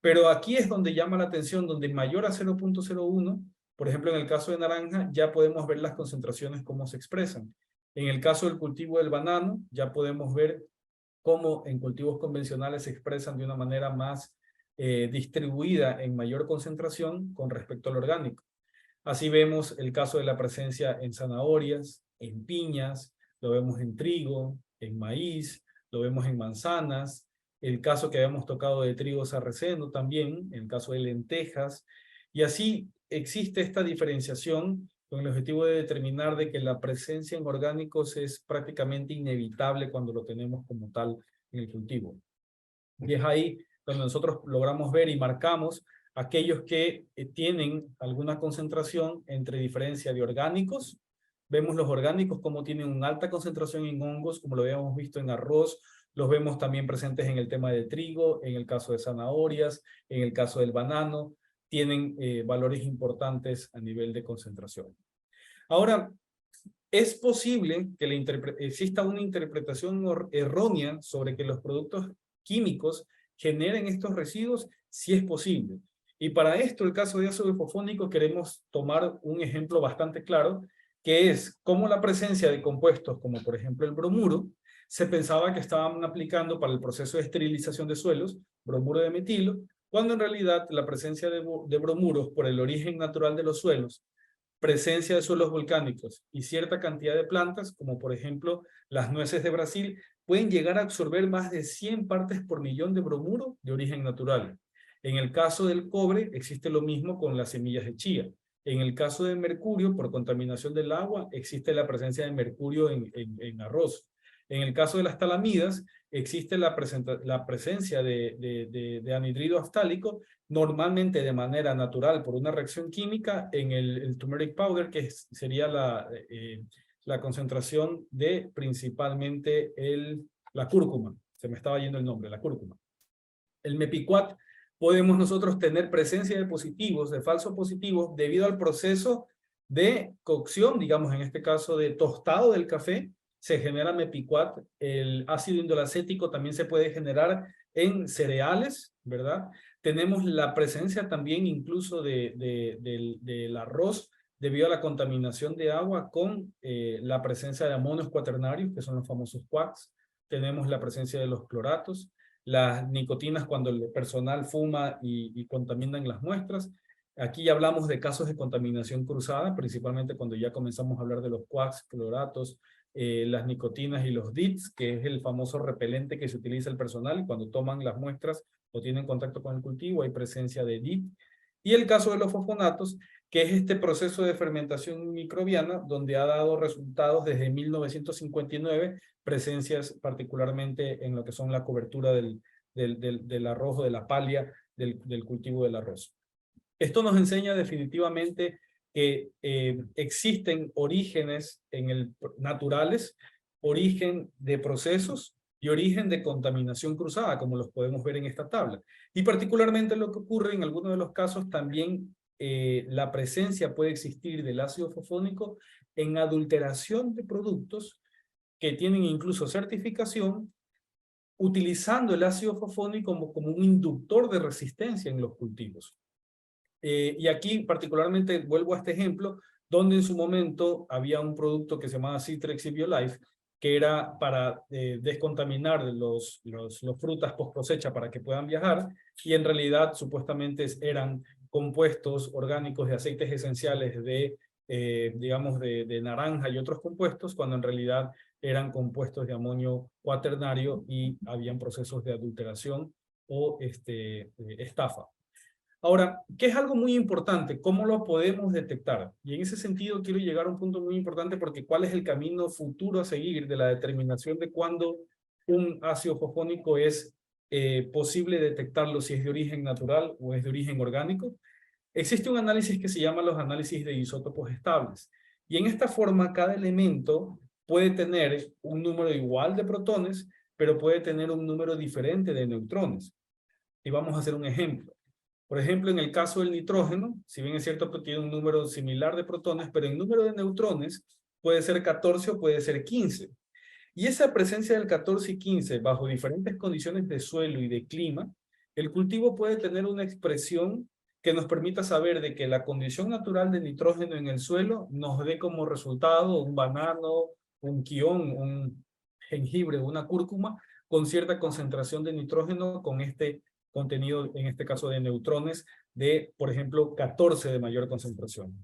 Pero aquí es donde llama la atención, donde mayor a 0.01, por ejemplo en el caso de naranja, ya podemos ver las concentraciones cómo se expresan. En el caso del cultivo del banano, ya podemos ver cómo en cultivos convencionales se expresan de una manera más distribuida en mayor concentración con respecto al orgánico. Así vemos el caso de la presencia en zanahorias, en piñas, lo vemos en trigo, en maíz, lo vemos en manzanas, el caso que habíamos tocado de trigo sarraceno también, el caso de lentejas, y así existe esta diferenciación con el objetivo de determinar de que la presencia en orgánicos es prácticamente inevitable cuando lo tenemos como tal en el cultivo. Y es ahí donde nosotros logramos ver y marcamos aquellos que tienen alguna concentración entre diferencia de orgánicos. Vemos los orgánicos como tienen una alta concentración en hongos, como lo habíamos visto en arroz, los vemos también presentes en el tema de trigo, en el caso de zanahorias, en el caso del banano, tienen valores importantes a nivel de concentración. Ahora, es posible que exista una interpretación errónea sobre que los productos químicos generen estos residuos. Sí es posible. Y para esto, el caso de ácido bifosfónico, queremos tomar un ejemplo bastante claro, que es cómo la presencia de compuestos como por ejemplo el bromuro se pensaba que estaban aplicando para el proceso de esterilización de suelos bromuro de metilo, cuando en realidad la presencia de bromuros por el origen natural de los suelos, presencia de suelos volcánicos y cierta cantidad de plantas, como por ejemplo las nueces de Brasil, pueden llegar a absorber más de 100 partes por millón de bromuro de origen natural. En el caso del cobre existe lo mismo con las semillas de chía. En el caso de mercurio, por contaminación del agua, existe la presencia de mercurio en arroz. En el caso de las talamidas, existe la presencia de anhidrido aftálico, normalmente de manera natural por una reacción química en el turmeric powder, que sería la concentración de principalmente la cúrcuma. Se me estaba yendo el nombre, la cúrcuma. El mepicuat, podemos nosotros tener presencia de positivos, de falsos positivos, debido al proceso de cocción, digamos en este caso de tostado del café, se genera mepicuat. El ácido indolacético también se puede generar en cereales, ¿verdad? Tenemos la presencia también incluso del arroz debido a la contaminación de agua con la presencia de amonios cuaternarios, que son los famosos quats. Tenemos la presencia de los cloratos, las nicotinas cuando el personal fuma y contaminan las muestras. Aquí ya hablamos de casos de contaminación cruzada, principalmente cuando ya comenzamos a hablar de los quats, cloratos, las nicotinas y los DITs, que es el famoso repelente que se utiliza el personal cuando toman las muestras o tienen contacto con el cultivo, hay presencia de DIT. Y el caso de los fosfonatos, que es este proceso de fermentación microbiana, donde ha dado resultados desde 1959, presencias particularmente en lo que son la cobertura del arroz o de la palia del cultivo del arroz. Esto nos enseña definitivamente que existen orígenes naturales, origen de procesos y origen de contaminación cruzada, como los podemos ver en esta tabla. Y particularmente lo que ocurre en algunos de los casos también la presencia puede existir del ácido fosfónico en adulteración de productos que tienen incluso certificación, utilizando el ácido fosfónico como un inductor de resistencia en los cultivos. Y aquí particularmente vuelvo a este ejemplo, donde en su momento había un producto que se llamaba Citrex y BioLife, que era para descontaminar los frutas post cosecha para que puedan viajar, y en realidad supuestamente eran compuestos orgánicos de aceites esenciales digamos, de naranja y otros compuestos, cuando en realidad eran compuestos de amonio cuaternario y habían procesos de adulteración o estafa. Ahora, ¿qué es algo muy importante? ¿Cómo lo podemos detectar? Y en ese sentido quiero llegar a un punto muy importante, porque ¿cuál es el camino futuro a seguir de la determinación de cuándo un ácido fosfónico es posible detectarlo, si es de origen natural o es de origen orgánico? Existe un análisis que se llama los análisis de isótopos estables. Y en esta forma, cada elemento puede tener un número igual de protones, pero puede tener un número diferente de neutrones. Y vamos a hacer un ejemplo. Por ejemplo, en el caso del nitrógeno, si bien es cierto que tiene un número similar de protones, pero el número de neutrones puede ser 14 o puede ser 15. Y esa presencia del 14 y 15 bajo diferentes condiciones de suelo y de clima, el cultivo puede tener una expresión que nos permita saber de que la condición natural de nitrógeno en el suelo nos dé como resultado un banano, un quión, un jengibre, una cúrcuma, con cierta concentración de nitrógeno con este contenido, en este caso de neutrones, de, por ejemplo, 14 de mayor concentración.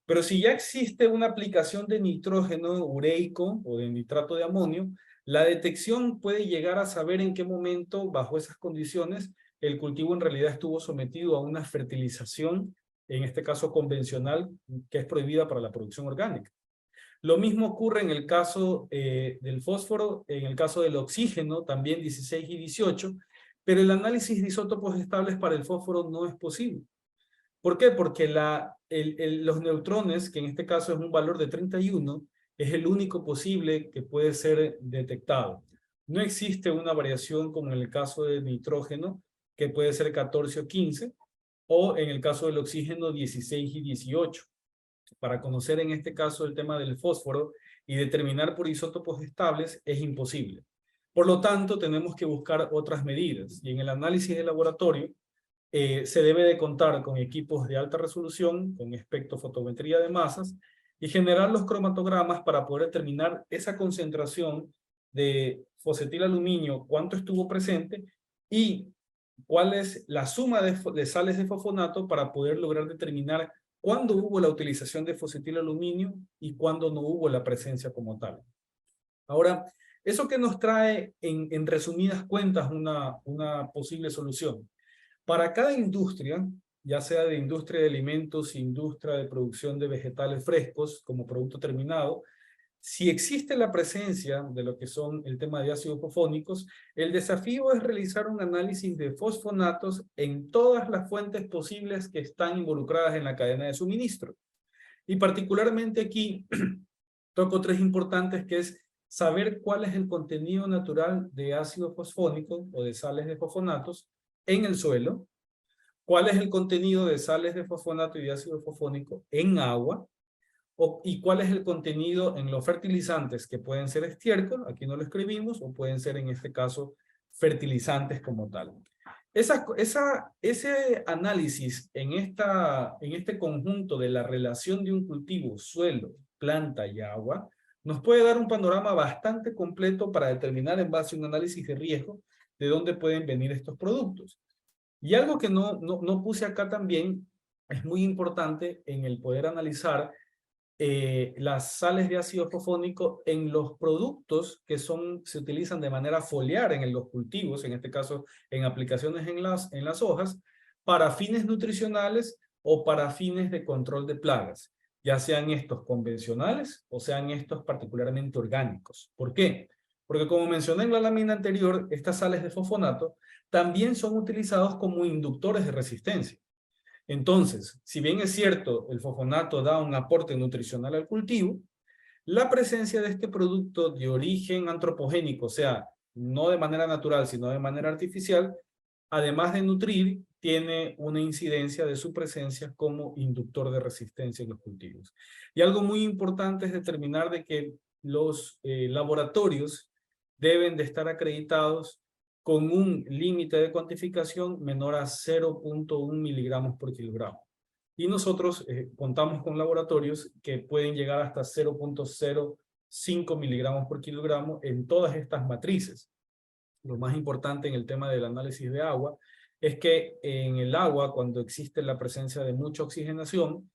Pero si ya existe una aplicación de nitrógeno ureico o de nitrato de amonio, la detección puede llegar a saber en qué momento, bajo esas condiciones, el cultivo en realidad estuvo sometido a una fertilización, en este caso convencional, que es prohibida para la producción orgánica. Lo mismo ocurre en el caso del fósforo, en el caso del oxígeno, también 16 y 18, pero el análisis de isótopos estables para el fósforo no es posible. ¿Por qué? Porque los neutrones, que en este caso es un valor de 31, es el único posible que puede ser detectado. No existe una variación como en el caso del nitrógeno, que puede ser 14 o 15, o en el caso del oxígeno 16 y 18. Para conocer en este caso el tema del fósforo y determinar por isótopos estables es imposible. Por lo tanto, tenemos que buscar otras medidas, y en el análisis de laboratorio se debe de contar con equipos de alta resolución, con espectrofotometría de masas, y generar los cromatogramas para poder determinar esa concentración de fosfetilaluminio, cuánto estuvo presente y cuál es la suma de sales de fosfonato para poder lograr determinar cuándo hubo la utilización de fosfetilaluminio y cuándo no hubo la presencia como tal. Ahora, ¿eso que nos trae en resumidas cuentas una posible solución? Para cada industria, ya sea de industria de alimentos, industria de producción de vegetales frescos como producto terminado, si existe la presencia de lo que son el tema de ácidos fosfónicos, el desafío es realizar un análisis de fosfonatos en todas las fuentes posibles que están involucradas en la cadena de suministro. Y particularmente aquí toco tres importantes, que es saber cuál es el contenido natural de ácido fosfónico o de sales de fosfonatos en el suelo, cuál es el contenido de sales de fosfonato y de ácido fosfónico en agua, y cuál es el contenido en los fertilizantes, que pueden ser estiércol, aquí no lo escribimos, o pueden ser en este caso fertilizantes como tal. Ese análisis en este conjunto de la relación de un cultivo, suelo, planta y agua, nos puede dar un panorama bastante completo para determinar en base a un análisis de riesgo de dónde pueden venir estos productos. Y algo que no puse acá también, es muy importante en el poder analizar las sales de ácido fosfónico en los productos que se utilizan de manera foliar en los cultivos, en este caso en aplicaciones en las hojas, para fines nutricionales o para fines de control de plagas, ya sean estos convencionales o sean estos particularmente orgánicos. ¿Por qué? Porque como mencioné en la lámina anterior, estas sales de fosfonato también son utilizados como inductores de resistencia. Entonces, si bien es cierto, el fosfonato da un aporte nutricional al cultivo, la presencia de este producto de origen antropogénico, o sea, no de manera natural, sino de manera artificial, además de nutrir, tiene una incidencia de su presencia como inductor de resistencia en los cultivos. Y algo muy importante es determinar de que los laboratorios deben de estar acreditados con un límite de cuantificación menor a 0.1 miligramos por kilogramo. Y nosotros contamos con laboratorios que pueden llegar hasta 0.05 miligramos por kilogramo en todas estas matrices. Lo más importante en el tema del análisis de agua es que en el agua, cuando existe la presencia de mucha oxigenación,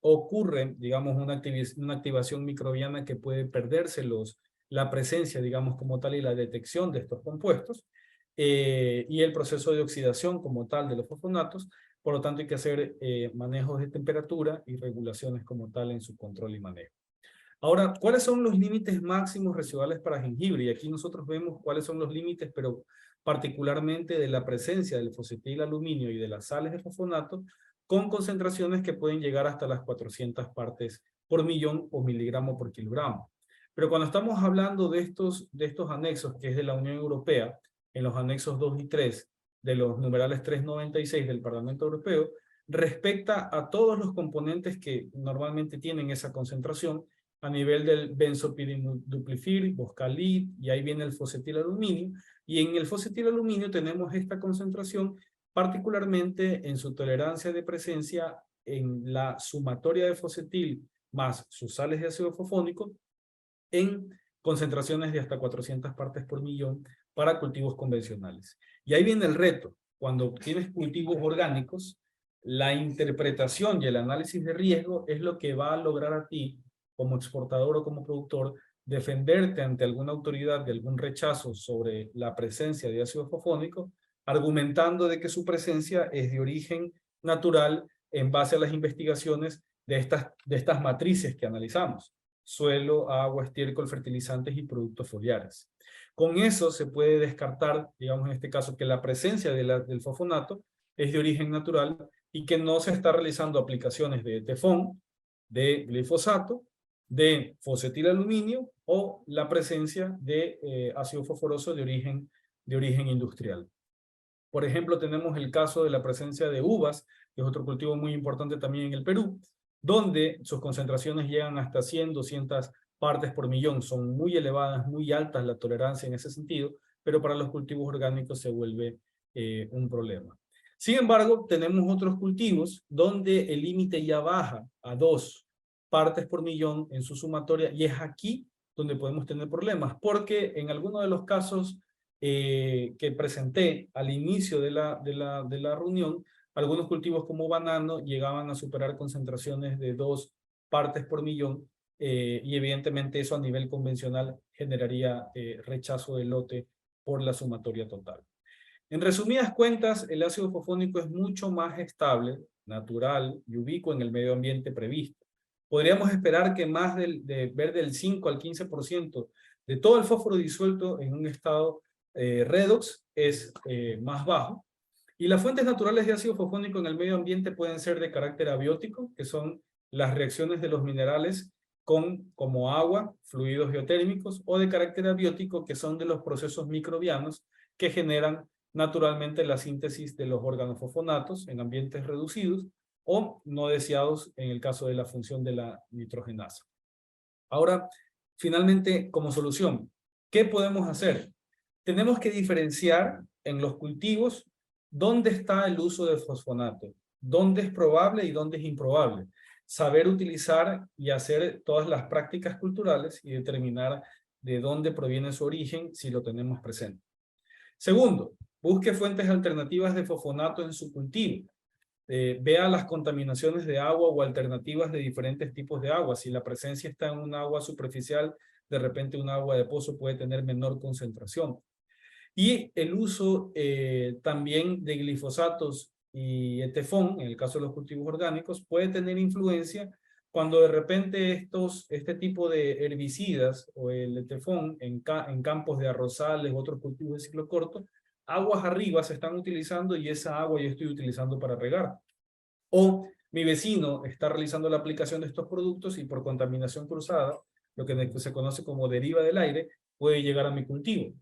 ocurre, digamos, una activación microbiana que puede perderse la presencia, digamos, como tal, y la detección de estos compuestos, y el proceso de oxidación como tal de los fosfonatos. Por lo tanto, hay que hacer manejos de temperatura y regulaciones como tal en su control y manejo. Ahora, ¿cuáles son los límites máximos residuales para jengibre? Y aquí nosotros vemos cuáles son los límites, pero particularmente de la presencia del fosfetilaluminio y de las sales de fosfonato, con concentraciones que pueden llegar hasta las 400 partes por millón o miligramo por kilogramo. Pero cuando estamos hablando de estos anexos, que es de la Unión Europea, en los anexos 2 y 3, de los numerales 396 del Parlamento Europeo, respecta a todos los componentes que normalmente tienen esa concentración, a nivel del benzopiriduplifir, boscalit, y ahí viene el fosfetilaluminio, y en el fosfetilaluminio tenemos esta concentración particularmente en su tolerancia de presencia en la sumatoria de fosfetil más sus sales de ácido fosfónico en concentraciones de hasta 400 partes por millón para cultivos convencionales. Y ahí viene el reto. Cuando tienes cultivos orgánicos, la interpretación y el análisis de riesgo es lo que va a lograr a ti, como exportador o como productor, defenderte ante alguna autoridad de algún rechazo sobre la presencia de ácido fosfónico, argumentando de que su presencia es de origen natural en base a las investigaciones de estas matrices que analizamos: suelo, agua, estiércol, fertilizantes y productos foliares. Con eso se puede descartar, digamos en este caso, que la presencia del fosfonato es de origen natural y que no se está realizando aplicaciones de tefón, de glifosato, de fosfetilaluminio o la presencia de ácido fosforoso de origen industrial. Por ejemplo, tenemos el caso de la presencia de uvas, que es otro cultivo muy importante también en el Perú, donde sus concentraciones llegan hasta 100, 200 partes por millón. Son muy elevadas, muy altas la tolerancia en ese sentido, pero para los cultivos orgánicos se vuelve un problema. Sin embargo, tenemos otros cultivos donde el límite ya baja a 2 partes por millón en su sumatoria, y es aquí donde podemos tener problemas, porque en algunos de los casos que presenté al inicio de la reunión, algunos cultivos como banano llegaban a superar concentraciones de 2 partes por millón, y evidentemente eso a nivel convencional generaría rechazo del lote por la sumatoria total. En resumidas cuentas, el ácido fosfónico es mucho más estable, natural y ubicuo en el medio ambiente previsto. Podríamos esperar que más ver del 5 al 15% de todo el fósforo disuelto en un estado redox es más bajo. Y las fuentes naturales de ácido fosfónico en el medio ambiente pueden ser de carácter abiótico, que son las reacciones de los minerales como agua, fluidos geotérmicos, o de carácter abiótico, que son de los procesos microbianos que generan naturalmente la síntesis de los organofosfonatos en ambientes reducidos o no deseados en el caso de la función de la nitrogenasa. Ahora, finalmente, como solución, ¿qué podemos hacer? Tenemos que diferenciar en los cultivos dónde está el uso de fosfonato, dónde es probable y dónde es improbable. Saber utilizar y hacer todas las prácticas culturales y determinar de dónde proviene su origen si lo tenemos presente. Segundo, busque fuentes alternativas de fosfonato en su cultivo. Vea las contaminaciones de agua o alternativas de diferentes tipos de agua. Si la presencia está en un agua superficial, de repente un agua de pozo puede tener menor concentración. Y el uso también de glifosatos y etefón, en el caso de los cultivos orgánicos, puede tener influencia cuando de repente este tipo de herbicidas o el etefón en campos de arrozales u otros cultivos de ciclo corto, aguas arriba se están utilizando y esa agua yo estoy utilizando para regar. O mi vecino está realizando la aplicación de estos productos y por contaminación cruzada, lo que se conoce como deriva del aire, puede llegar a mi cultivo.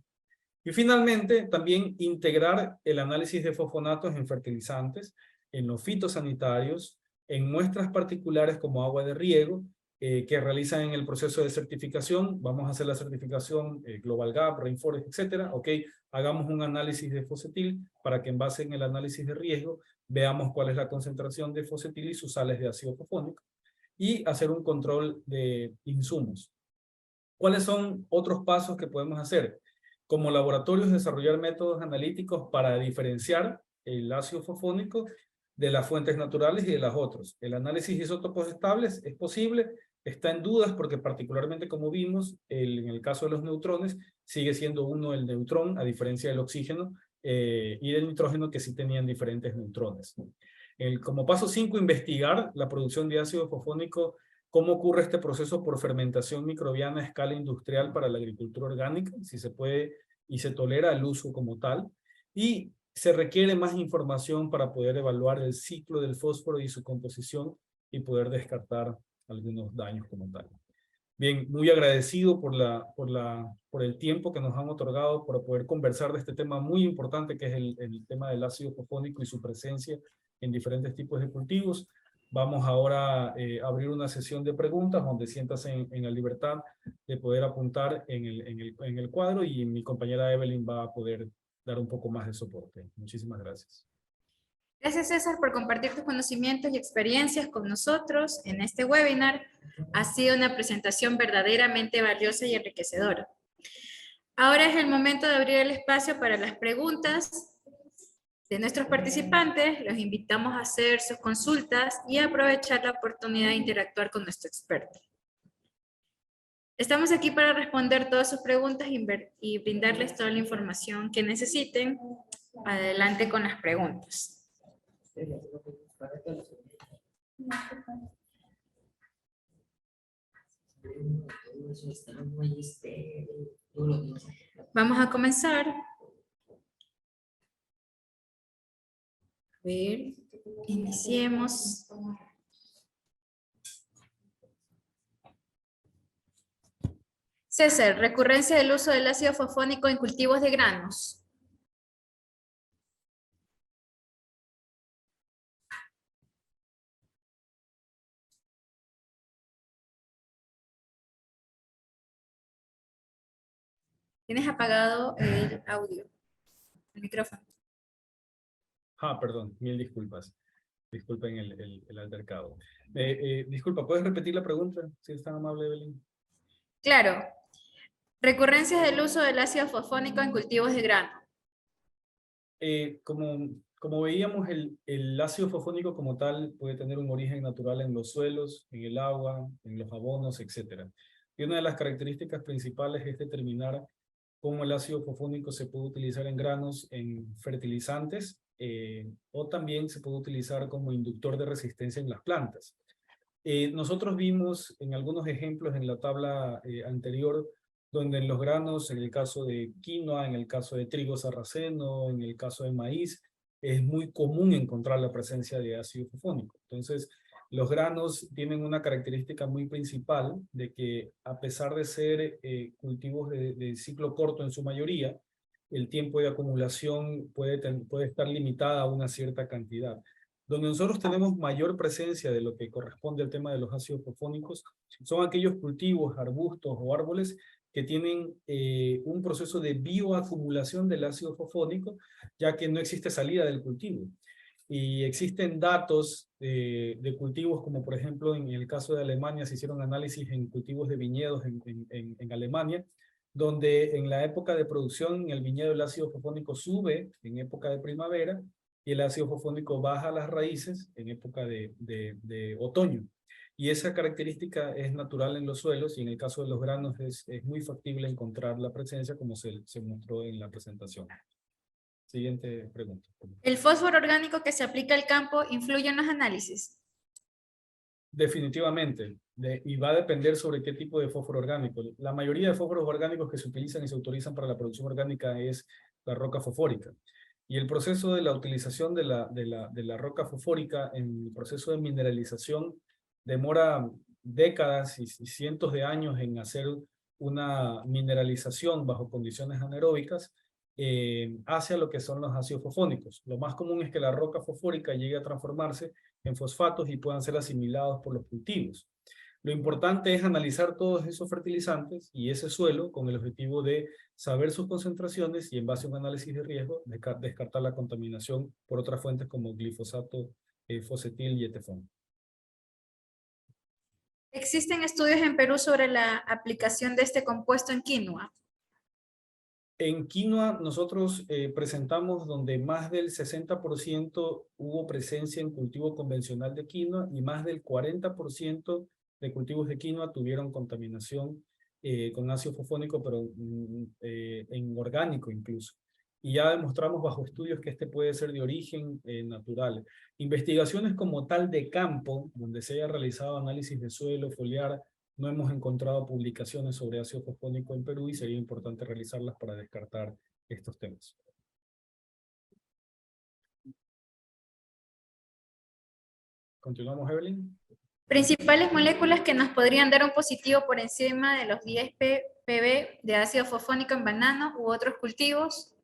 Y finalmente, también integrar el análisis de fosfonatos en fertilizantes, en los fitosanitarios, en muestras particulares como agua de riego, que realizan en el proceso de certificación. Vamos a hacer la certificación Global Gap, Rainforest, etcétera. Ok, hagamos un análisis de fossetil para que en base en el análisis de riesgo veamos cuál es la concentración de fossetil y sus sales de ácido fosfónico y hacer un control de insumos. ¿Cuáles son otros pasos que podemos hacer? Como laboratorios, desarrollar métodos analíticos para diferenciar el ácido fosfónico de las fuentes naturales y de las otras. El análisis de isótopos estables es posible, está en dudas porque particularmente como vimos, en el caso de los neutrones, sigue siendo uno el neutrón, a diferencia del oxígeno y del nitrógeno, que sí tenían diferentes neutrones. Como paso 5, investigar la producción de ácido fosfónico. ¿Cómo ocurre este proceso por fermentación microbiana a escala industrial para la agricultura orgánica? Si se puede y se tolera el uso como tal. Y se requiere más información para poder evaluar el ciclo del fósforo y su composición y poder descartar algunos daños como tal. Bien, muy agradecido por el tiempo que nos han otorgado para poder conversar de este tema muy importante que es el tema del ácido fosfónico y su presencia en diferentes tipos de cultivos. Vamos ahora a abrir una sesión de preguntas donde sientas en la libertad de poder apuntar en el cuadro y mi compañera Evelyn va a poder dar un poco más de soporte. Muchísimas gracias. Gracias, César, por compartir tus conocimientos y experiencias con nosotros en este webinar. Ha sido una presentación verdaderamente valiosa y enriquecedora. Ahora es el momento de abrir el espacio para las preguntas de nuestros participantes. Los invitamos a hacer sus consultas y a aprovechar la oportunidad de interactuar con nuestro experto. Estamos aquí para responder todas sus preguntas y brindarles toda la información que necesiten. Adelante con las preguntas. Vamos a comenzar. A ver, iniciemos. César, recurrencia del uso del ácido fosfónico en cultivos de granos. Tienes apagado el audio, el micrófono. Perdón, mil disculpas. Disculpen el altercado. Disculpa, ¿puedes repetir la pregunta? Si es tan amable, Evelyn. Claro. Recurrencias del uso del ácido fosfónico en cultivos de grano. Como veíamos, el ácido fosfónico como tal puede tener un origen natural en los suelos, en el agua, en los abonos, etc. Y una de las características principales es determinar cómo el ácido fosfónico se puede utilizar en granos, en fertilizantes, o también se puede utilizar como inductor de resistencia en las plantas. Nosotros vimos en algunos ejemplos en la tabla anterior, donde en los granos, en el caso de quinoa, en el caso de trigo sarraceno, en el caso de maíz, es muy común encontrar la presencia de ácido fosfónico. Entonces, los granos tienen una característica muy principal de que, a pesar de ser cultivos de ciclo corto en su mayoría, el tiempo de acumulación puede estar limitada a una cierta cantidad. Donde nosotros tenemos mayor presencia de lo que corresponde al tema de los ácidos fosfónicos son aquellos cultivos, arbustos o árboles que tienen un proceso de bioacumulación del ácido fosfónico, ya que no existe salida del cultivo. Y existen datos de cultivos, como por ejemplo en el caso de Alemania, se hicieron análisis en cultivos de viñedos en Alemania, donde en la época de producción en el viñedo el ácido fosfónico sube en época de primavera, y el ácido fosfónico baja a las raíces en época de otoño. Y esa característica es natural en los suelos, y en el caso de los granos es muy factible encontrar la presencia, como se mostró en la presentación. Siguiente pregunta. ¿El fósforo orgánico que se aplica al campo influye en los análisis? Definitivamente, y va a depender sobre qué tipo de fósforo orgánico. La mayoría de fósforos orgánicos que se utilizan y se autorizan para la producción orgánica es la roca fosfórica. Y el proceso de la utilización de la roca fosfórica en el proceso de mineralización demora décadas y cientos de años en hacer una mineralización bajo condiciones anaeróbicas hacia lo que son los ácidos fosfónicos. Lo más común es que la roca fosfórica llegue a transformarse en fosfatos y puedan ser asimilados por los cultivos. Lo importante es analizar todos esos fertilizantes y ese suelo con el objetivo de saber sus concentraciones y, en base a un análisis de riesgo, descartar la contaminación por otras fuentes como glifosato, fosetil y etefón. ¿Existen estudios en Perú sobre la aplicación de este compuesto en quinoa? En quinoa nosotros presentamos donde más del 60% hubo presencia en cultivo convencional de quinoa, y más del 40% de cultivos de quinoa tuvieron contaminación con ácido fosfónico, pero en orgánico incluso. Y ya demostramos bajo estudios que este puede ser de origen natural. Investigaciones como tal de campo, donde se haya realizado análisis de suelo, foliar, no hemos encontrado publicaciones sobre ácido fosfónico en Perú, y sería importante realizarlas para descartar estos temas. ¿Continuamos, Evelyn? Principales moléculas que nos podrían dar un positivo por encima de los 10 ppb de ácido fosfónico en banano u otros cultivos.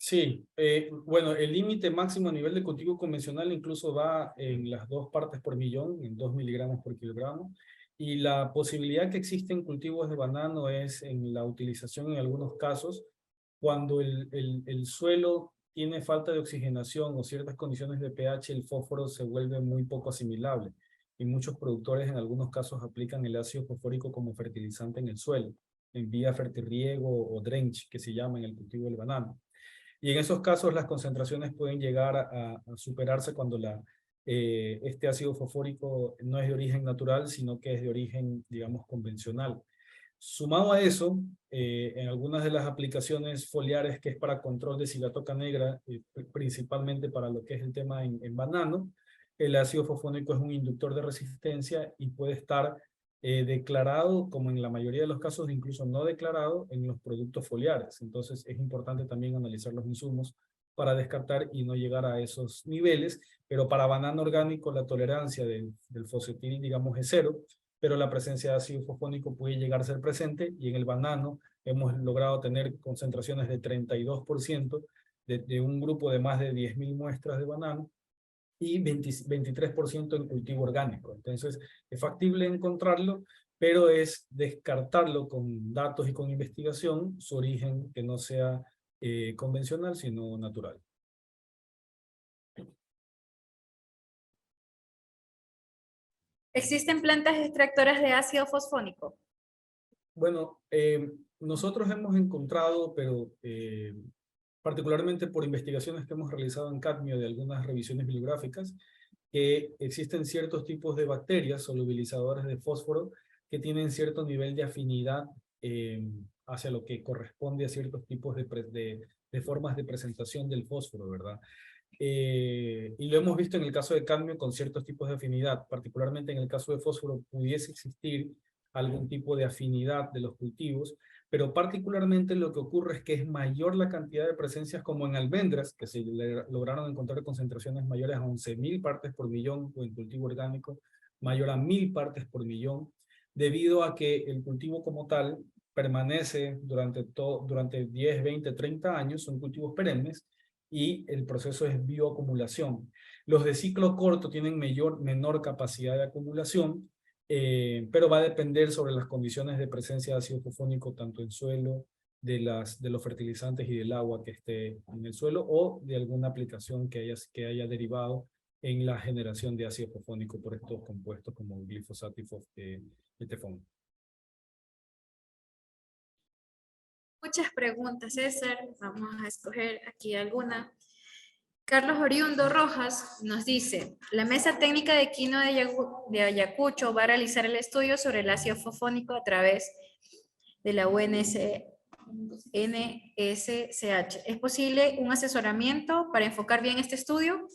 Sí, bueno, el límite máximo a nivel de cultivo convencional incluso va en las 2 partes por millón, en 2 miligramos por kilogramo. Y la posibilidad que existe en cultivos de banano es en la utilización en algunos casos cuando el suelo tiene falta de oxigenación o ciertas condiciones de pH, el fósforo se vuelve muy poco asimilable. Y muchos productores en algunos casos aplican el ácido fosfórico como fertilizante en el suelo, en vía fertirriego o drench, que se llama en el cultivo del banano. Y en esos casos las concentraciones pueden llegar a superarse cuando este ácido fosfórico no es de origen natural, sino que es de origen, digamos, convencional. Sumado a eso, en algunas de las aplicaciones foliares, que es para control de sigatoca negra, principalmente para lo que es el tema en banano, el ácido fosfónico es un inductor de resistencia y puede estar declarado, como en la mayoría de los casos, incluso no declarado, en los productos foliares. Entonces es importante también analizar los insumos para descartar y no llegar a esos niveles, pero para banano orgánico la tolerancia del fosetil, digamos, es 0, pero la presencia de ácido fosfónico puede llegar a ser presente, y en el banano hemos logrado tener concentraciones de 32% de un grupo de más de 10.000 muestras de banano, y 23% en cultivo orgánico. Entonces, es factible encontrarlo, pero es descartarlo con datos y con investigación su origen, que no sea convencional, sino natural. ¿Existen plantas extractoras de ácido fosfónico? Bueno, nosotros hemos encontrado, pero particularmente por investigaciones que hemos realizado en cadmio de algunas revisiones bibliográficas, que existen ciertos tipos de bacterias solubilizadoras de fósforo que tienen cierto nivel de afinidad hacia lo que corresponde a ciertos tipos de formas de presentación del fósforo, ¿verdad? Y lo hemos visto en el caso de cadmio con ciertos tipos de afinidad, particularmente en el caso de fósforo pudiese existir algún tipo de afinidad de los cultivos, pero particularmente lo que ocurre es que es mayor la cantidad de presencias como en almendras, que se lograron encontrar concentraciones mayores a 11.000 partes por millón, o en cultivo orgánico mayor a 1.000 partes por millón, debido a que el cultivo como tal permanece durante 10, 20, 30 años, son cultivos perennes, y el proceso es bioacumulación. Los de ciclo corto tienen menor capacidad de acumulación, pero va a depender sobre las condiciones de presencia de ácido fosfónico tanto en suelo, de los fertilizantes y del agua que esté en el suelo o de alguna aplicación que haya derivado en la generación de ácido fosfónico por estos compuestos como glifosato y tefón. Muchas preguntas, César. Vamos a escoger aquí alguna. Carlos Oriundo Rojas nos dice, la Mesa Técnica de Quino de Ayacucho va a realizar el estudio sobre el ácido fosfónico a través de la NSCH. ¿Es posible un asesoramiento para enfocar bien este estudio?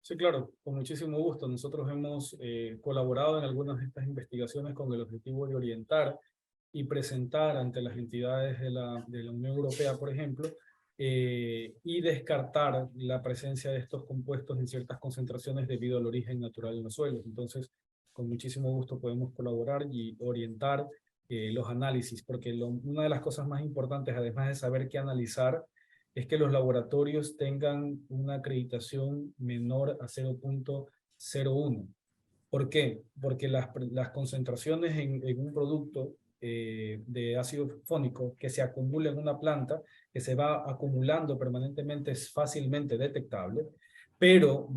Sí, claro, con muchísimo gusto. Nosotros hemos colaborado en algunas de estas investigaciones con el objetivo de orientar y presentar ante las entidades de la Unión Europea, por ejemplo, y descartar la presencia de estos compuestos en ciertas concentraciones debido al origen natural en los suelos. Entonces, con muchísimo gusto podemos colaborar y orientar los análisis, porque una de las cosas más importantes, además de saber qué analizar, es que los laboratorios tengan una acreditación menor a 0.01. ¿Por qué? Porque las concentraciones en un producto de ácido fónico que se acumula en una planta, que se va acumulando permanentemente, es fácilmente detectable, pero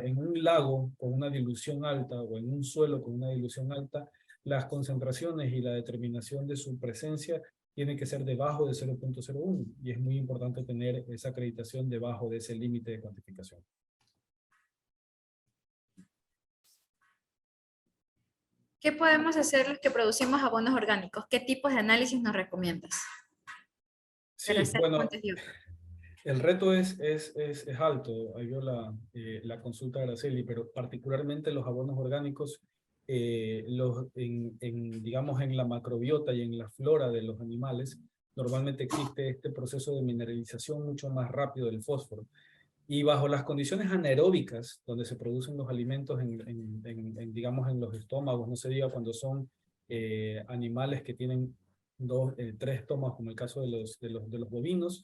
en un lago con una dilución alta o en un suelo con una dilución alta, las concentraciones y la determinación de su presencia tiene que ser debajo de 0.01 y es muy importante tener esa acreditación debajo de ese límite de cuantificación. ¿Qué podemos hacer los que producimos abonos orgánicos? ¿Qué tipos de análisis nos recomiendas? Sí, bueno, el reto es alto. Ahí veo la consulta de Araceli, pero particularmente los abonos orgánicos, digamos, en la macrobiota y en la flora de los animales, normalmente existe este proceso de mineralización mucho más rápido del fósforo. Y bajo las condiciones anaeróbicas, donde se producen los alimentos digamos, en los estómagos, no se diga cuando son animales que tienen 3 estómagos, como el caso de los bovinos,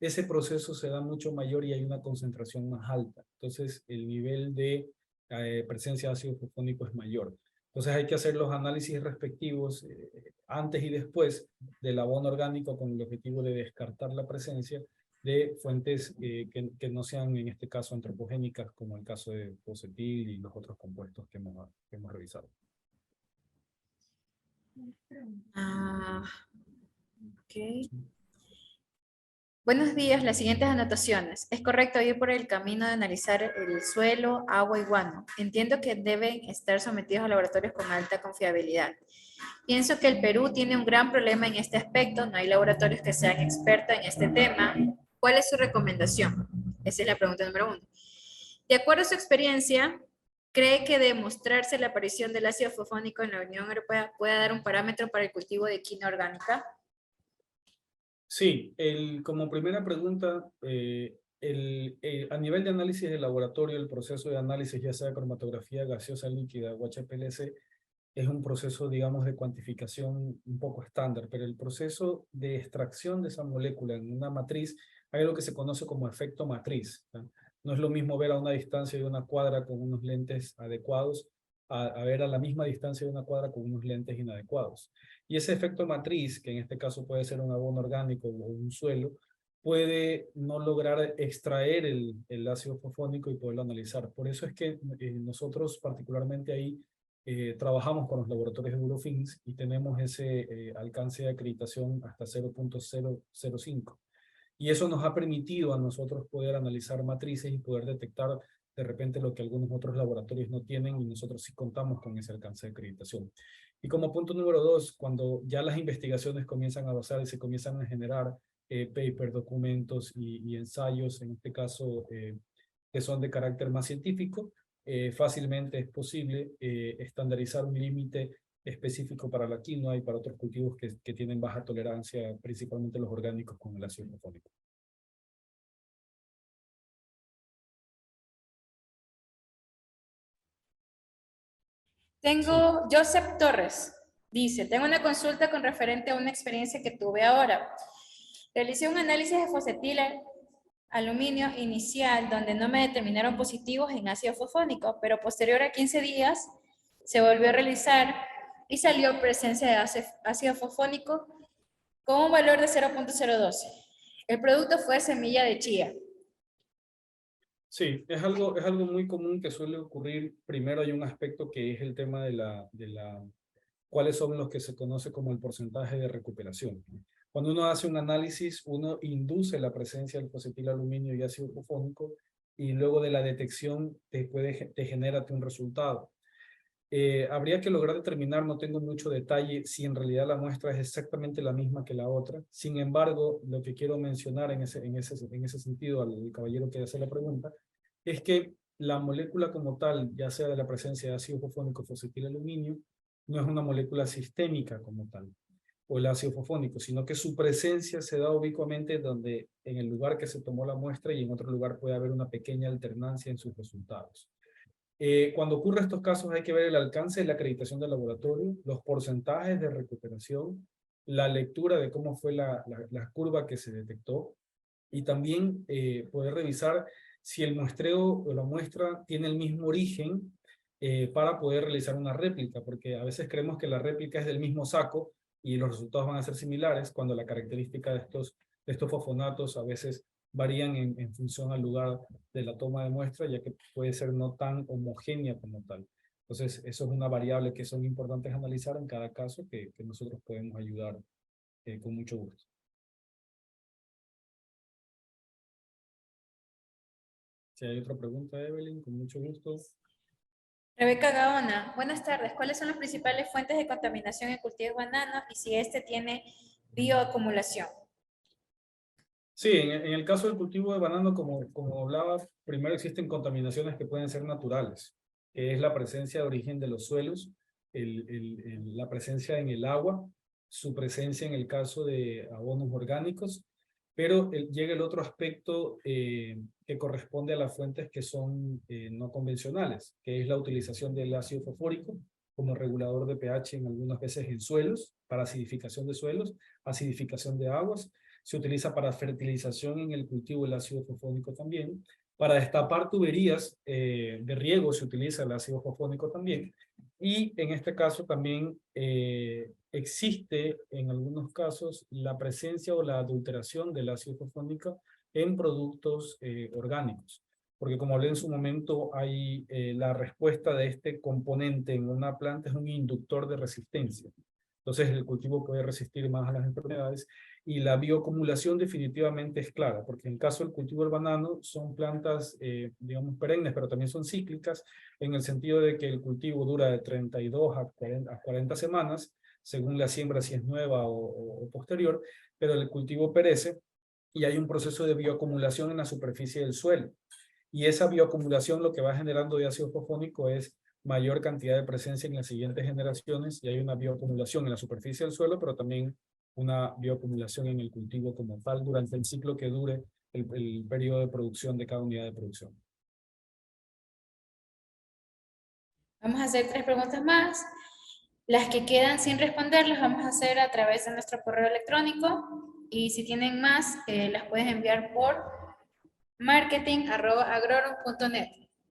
ese proceso se da mucho mayor y hay una concentración más alta. Entonces, el nivel de presencia de ácido fosfónico es mayor. Entonces, hay que hacer los análisis respectivos antes y después del abono orgánico con el objetivo de descartar la presencia de fuentes que no sean, en este caso, antropogénicas, como el caso de posetil y los otros compuestos que hemos revisado. Ok. Buenos días, las siguientes anotaciones. Es correcto ir por el camino de analizar el suelo, agua y guano. Entiendo que deben estar sometidos a laboratorios con alta confiabilidad. Pienso que el Perú tiene un gran problema en este aspecto. No hay laboratorios que sean expertos en este tema. ¿Cuál es su recomendación? Esa es la pregunta número 1. De acuerdo a su experiencia, ¿cree que demostrarse la aparición del ácido fosfónico en la Unión Europea puede dar un parámetro para el cultivo de quina orgánica? Sí, como primera pregunta, a nivel de análisis de laboratorio, el proceso de análisis, ya sea cromatografía gaseosa líquida o HPLC, es un proceso, digamos, de cuantificación un poco estándar, pero el proceso de extracción de esa molécula en una matriz, hay algo que se conoce como efecto matriz, ¿no? No es lo mismo ver a una distancia de una cuadra con unos lentes adecuados a ver a la misma distancia de una cuadra con unos lentes inadecuados. Y ese efecto matriz, que en este caso puede ser un abono orgánico o un suelo, puede no lograr extraer el ácido fosfónico y poderlo analizar. Por eso es que nosotros particularmente ahí trabajamos con los laboratorios de Eurofins y tenemos ese alcance de acreditación hasta 0.005. Y eso nos ha permitido a nosotros poder analizar matrices y poder detectar de repente lo que algunos otros laboratorios no tienen y nosotros sí contamos con ese alcance de acreditación. Y como punto número 2, cuando ya las investigaciones comienzan a avanzar y se comienzan a generar papers, documentos y ensayos, en este caso que son de carácter más científico, fácilmente es posible estandarizar un límite específico para la quinoa y para otros cultivos que tienen baja tolerancia, principalmente los orgánicos con el ácido fosfórico. Tengo Joseph Torres. Dice, tengo una consulta con referente a una experiencia que tuve ahora. Realicé un análisis de fosfatil aluminio inicial donde no me determinaron positivos en ácido fosfónico, pero posterior a 15 días se volvió a realizar y salió presencia de ácido fosfónico con un valor de 0.012. El producto fue semilla de chía. Sí, es algo muy común que suele ocurrir. Primero hay un aspecto que es el tema cuáles son los que se conoce como el porcentaje de recuperación. Cuando uno hace un análisis, uno induce la presencia del fosfetilaluminio y ácido fosfónico y luego de la detección te genera un resultado. Habría que lograr determinar, no tengo mucho detalle, si en realidad la muestra es exactamente la misma que la otra. Sin embargo, lo que quiero mencionar en ese sentido al caballero que hace la pregunta, es que la molécula como tal, ya sea de la presencia de ácido fosfónico o fosfetilaluminio, no es una molécula sistémica como tal, o el ácido fosfónico, sino que su presencia se da ubicuamente donde en el lugar que se tomó la muestra y en otro lugar puede haber una pequeña alternancia en sus resultados. Cuando ocurren estos casos hay que ver el alcance de la acreditación del laboratorio, los porcentajes de recuperación, la lectura de cómo fue la curva que se detectó y también poder revisar si el muestreo o la muestra tiene el mismo origen para poder realizar una réplica, porque a veces creemos que la réplica es del mismo saco y los resultados van a ser similares cuando la característica de estos fosfonatos a veces varían en función al lugar de la toma de muestra, ya que puede ser no tan homogénea como tal. Entonces, eso es una variable que son importantes analizar en cada caso que nosotros podemos ayudar con mucho gusto. Si hay otra pregunta, Evelyn, con mucho gusto. Rebeca Gaona, buenas tardes. ¿Cuáles son las principales fuentes de contaminación en cultivos de banano y si este tiene bioacumulación? Sí, en el caso del cultivo de banano, como hablaba, primero existen contaminaciones que pueden ser naturales, que es la presencia de origen de los suelos, la presencia en el agua, su presencia en el caso de abonos orgánicos, pero llega el otro aspecto que corresponde a las fuentes que son no convencionales, que es la utilización del ácido fosfórico como regulador de pH en algunas veces en suelos, para acidificación de suelos, acidificación de aguas. Se utiliza para fertilización en el cultivo el ácido fosfónico también. Para destapar tuberías de riego se utiliza el ácido fosfónico también. Y en este caso también existe en algunos casos la presencia o la adulteración del ácido fosfónico en productos orgánicos. Porque como hablé en su momento, hay la respuesta de este componente en una planta es un inductor de resistencia. Entonces el cultivo puede resistir más a las enfermedades y la bioacumulación definitivamente es clara, porque en el caso del cultivo del banano son plantas, digamos, perennes, pero también son cíclicas, en el sentido de que el cultivo dura de 32 a 40 semanas, según la siembra si es nueva o posterior, pero el cultivo perece y hay un proceso de bioacumulación en la superficie del suelo. Y esa bioacumulación lo que va generando de ácido fosfónico es mayor cantidad de presencia en las siguientes generaciones y hay una bioacumulación en la superficie del suelo, pero también una bioacumulación en el cultivo como tal durante el ciclo que dure el periodo de producción de cada unidad de producción. Vamos a hacer 3 preguntas más. Las que quedan sin responder las vamos a hacer a través de nuestro correo electrónico y si tienen más las puedes enviar por marketing@agrorum.net.